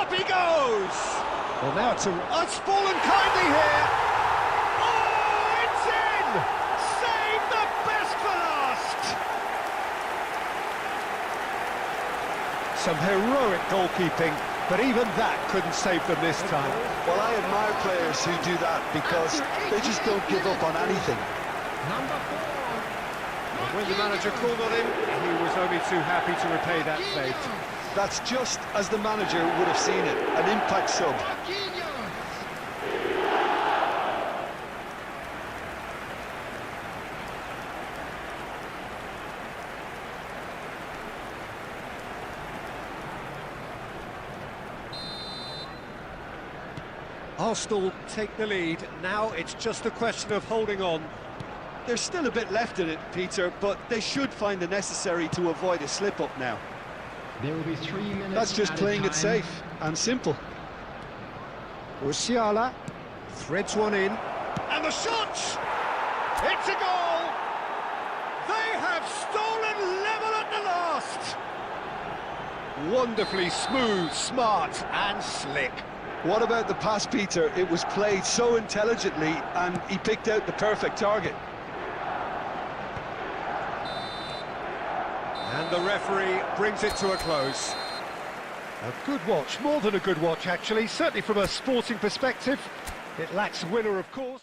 Up he goes! Well, now it's fallen kindly here! Oh, it's in! Save the best for last! Some heroic goalkeeping, but even that couldn't save them this time. Well, I admire players who do that because they just don't give up on anything. Number 4. And when the manager called on him, he was only too happy to repay that fate. That's just as the manager would have seen it, an impact sub. Arsenal take the lead. Now it's just a question of holding on. There's still a bit left in it, Peter, but they should find the necessary to avoid a slip-up now. There will be 3 minutes. That's just at playing a it time. safe and simple. Musiala threads one in. And the shot! It's a goal! They have stolen level at the last! Wonderfully smooth, smart and slick. What about the pass, Peter? It was played so intelligently and he picked out the perfect target. And the referee brings it to a close. A good watch, more than a good watch actually, certainly from a sporting perspective. It lacks winner, of course.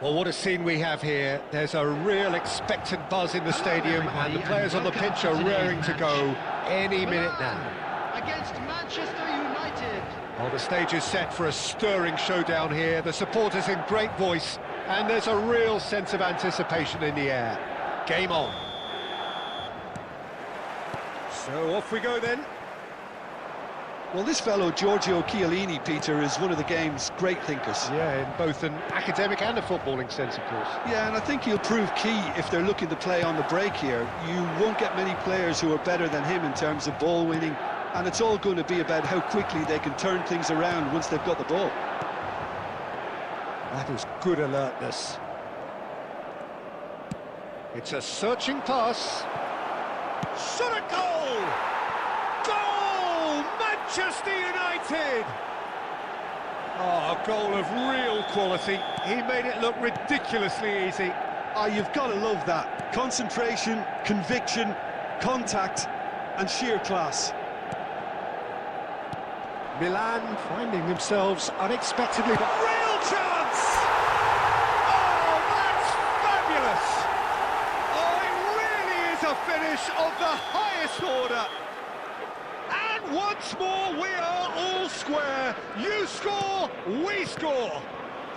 Well, what a scene we have here. There's a real expectant buzz in the stadium and the players on the pitch are raring to go any minute now. Against Manchester United. Well, the stage is set for a stirring showdown here. The supporters in great voice and there's a real sense of anticipation in the air. Game on. So off we go then. Well, this fellow, Giorgio Chiellini, Peter, is one of the game's great thinkers. Yeah, in both an academic and a footballing sense, of course. Yeah, and I think he'll prove key if they're looking to play on the break here. You won't get many players who are better than him in terms of ball winning, and it's all going to be about how quickly they can turn things around once they've got the ball. That is good alertness. It's a searching pass. Shot at goal! Goal! Manchester United! Oh, a goal of real quality. He made it look ridiculously easy. Oh, you've got to love that. Concentration, conviction, contact, and sheer class. Milan finding themselves unexpectedly, but real chance! Oh, that's fabulous! Oh, it really is a finish of the highest order. And once more, we are all square. You score, we score.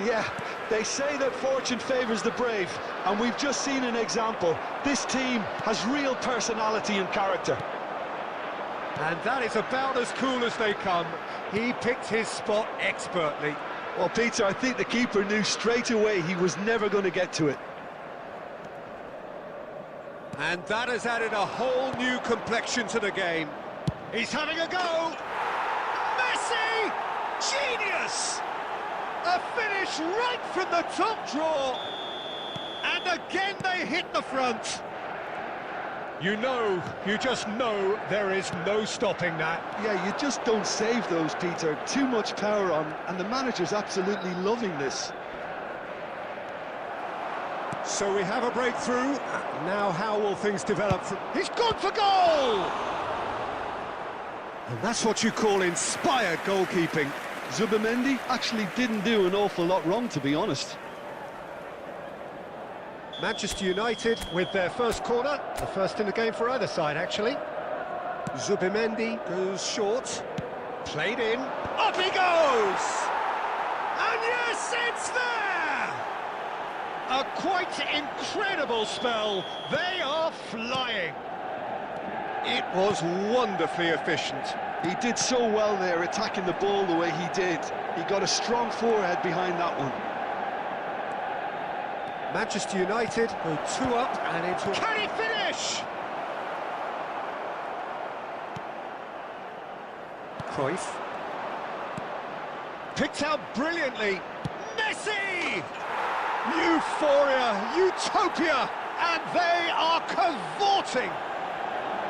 Yeah, they say that fortune favours the brave, and we've just seen an example. This team has real personality and character. And that is about as cool as they come. He picked his spot expertly. Well, Peter, I think the keeper knew straight away he was never going to get to it. And that has added a whole new complexion to the game. He's having a go! Messi! Genius! A finish right from the top draw! And again they hit the front. You just know there is no stopping that. Yeah, you just don't save those, Peter. Too much power on, and the manager's absolutely loving this. So we have a breakthrough. Now how will things develop from... He's gone for goal! And that's what you call inspired goalkeeping. Zubimendi actually didn't do an awful lot wrong, to be honest. Manchester United with their first corner, the first in the game for either side, actually. Zubimendi goes short, played in, up he goes! And yes, it's there! A quite incredible spell. They are flying. It was wonderfully efficient. He did so well there, attacking the ball the way he did. He got a strong forehead behind that one. Manchester United go 2 up and into... Can he finish? Cruyff. Picked out brilliantly. Messi! Euphoria, utopia, and they are cavorting.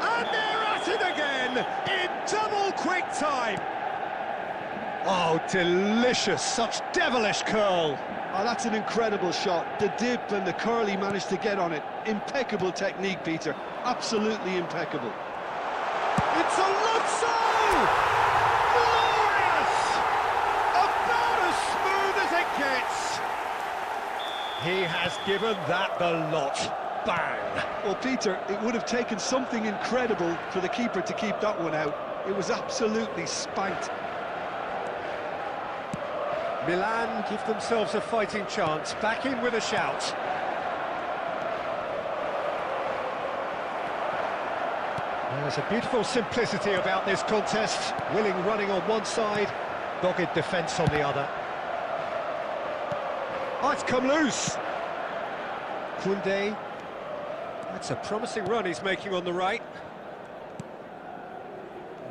And they're at it again in double quick time. Oh, delicious, such devilish curl. Oh, that's an incredible shot. The dip and the curl he managed to get on it. Impeccable technique, Peter. Absolutely impeccable. It's Alonso! Glorious! About as smooth as it gets. He has given that the lot. Bang! Well, Peter, it would have taken something incredible for the keeper to keep that one out. It was absolutely spanked. Milan give themselves a fighting chance, back in with a shout. There's a beautiful simplicity about this contest. Willing running on one side, dogged defence on the other. Oh, it's come loose. Koundé. That's a promising run he's making on the right.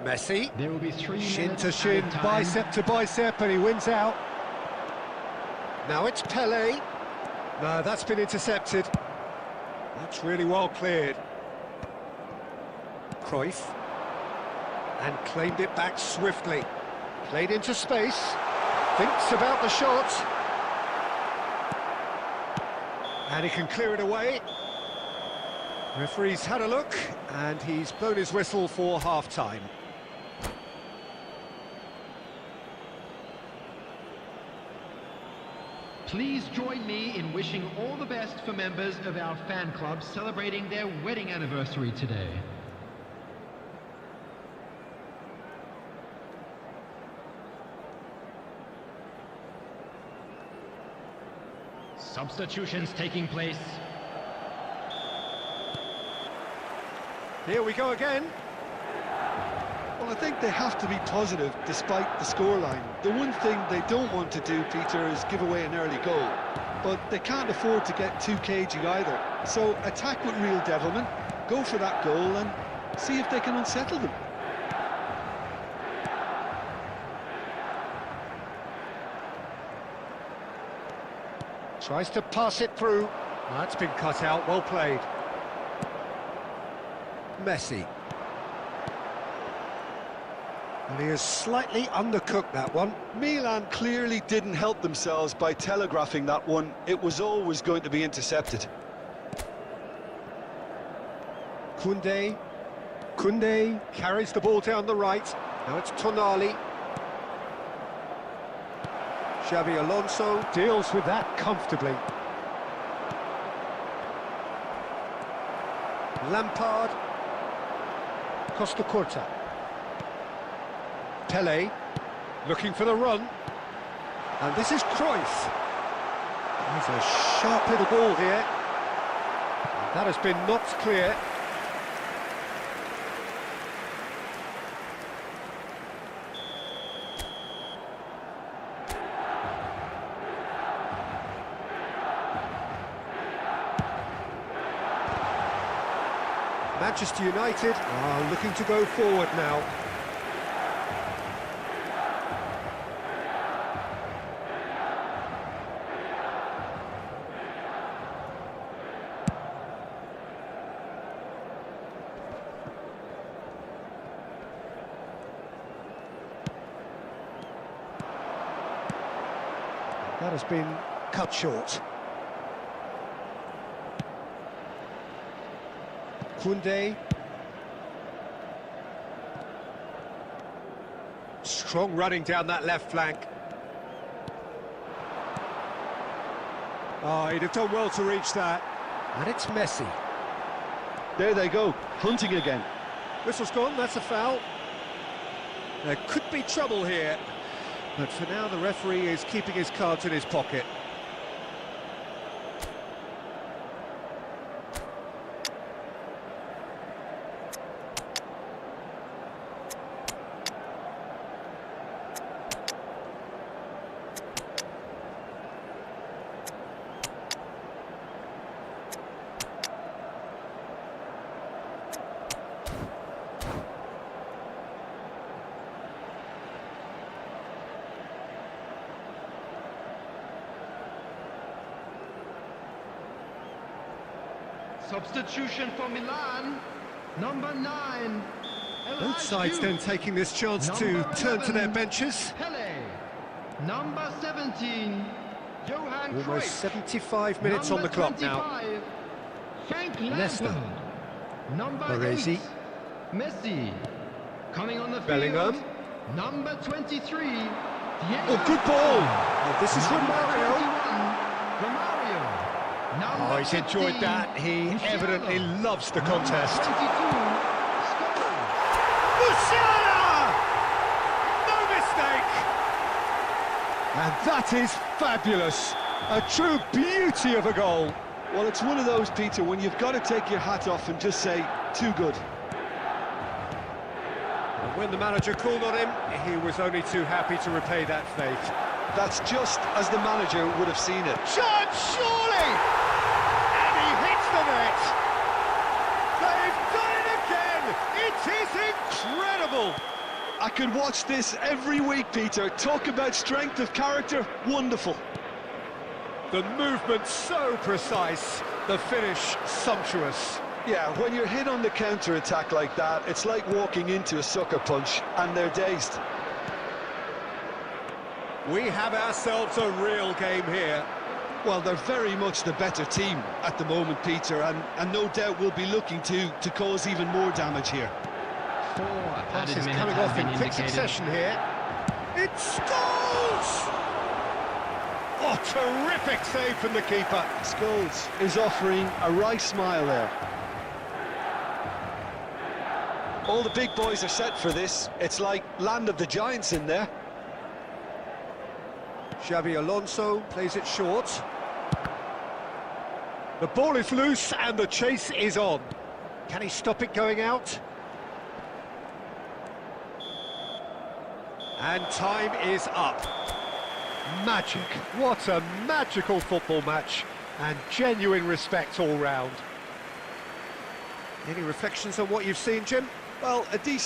Messi. There will be 3 Shin minutes to shin, added time. bicep to bicep, and he wins out. Now it's Pelé. No, that's been intercepted. That's really well cleared. Cruyff. And claimed it back swiftly. Played into space. Thinks about the shot. And he can clear it away. Referee's had a look, and he's blown his whistle for half-time. Please join me in wishing all the best for members of our fan club celebrating their wedding anniversary today. Substitutions taking place. Here we go again. Well, I think they have to be positive despite the scoreline. The one thing they don't want to do, Peter, is give away an early goal. But they can't afford to get too cagey either. So attack with real devilment, go for that goal and see if they can unsettle them. Tries to pass it through. That's been cut out, well played. Messi. And he has slightly undercooked that one. Milan clearly didn't help themselves by telegraphing that one. It was always going to be intercepted. Koundé carries the ball down the right. Now it's Tonali. Xabi Alonso deals with that comfortably. Lampard. Costa Curta. Pele. Looking for the run. And this is Cruyff. He's a sharp little ball here. That has been knocked clear. Manchester United are looking to go forward now. That has been cut short. Koundé. Strong running down that left flank. Oh, he'd have done well to reach that. And it's Messi. There they go, hunting again. Whistle's gone, that's a foul. There could be trouble here. But for now, the referee is keeping his cards in his pocket. Substitution for Milan, number 9. Both sides then taking this chance to turn to their benches. Pele, number 17. Johan Almost Cruyff, 75 minutes on the clock now. Frank Nesta. Lampard, number Baresi. 8. Messi, coming on the field. Bellingham. Number 23. Oh, good ball! Oh, this is Romario. Romario. Oh, he's enjoyed that. He evidently loves the contest. Musiala! No mistake! And that is fabulous. A true beauty of a goal. Well, it's one of those, Peter, when you've got to take your hat off and just say, too good. And when the manager called on him, he was only too happy to repay that faith. That's just as the manager would have seen it. Shot, surely! And he hits the net! They've done it again! It is incredible! I could watch this every week, Peter. Talk about strength of character, wonderful. The movement so precise, the finish sumptuous. Yeah, when you're hit on the counter-attack like that, it's like walking into a sucker punch, and they're dazed. We have ourselves a real game here. Well, they're very much the better team at the moment, Peter, and no doubt will be looking to cause even more damage here. 4 Passes added minutes coming have off been in quick indicated. succession here. It scores! Oh, terrific save from the keeper. Scholes is offering a right smile there. All the big boys are set for this. It's like land of the giants in there. Xabi Alonso plays it short. The ball is loose and the chase is on. Can he stop it going out? And time is up. Magic. What a magical football match. And genuine respect all round. Any reflections on what you've seen, Jim? Well, a decent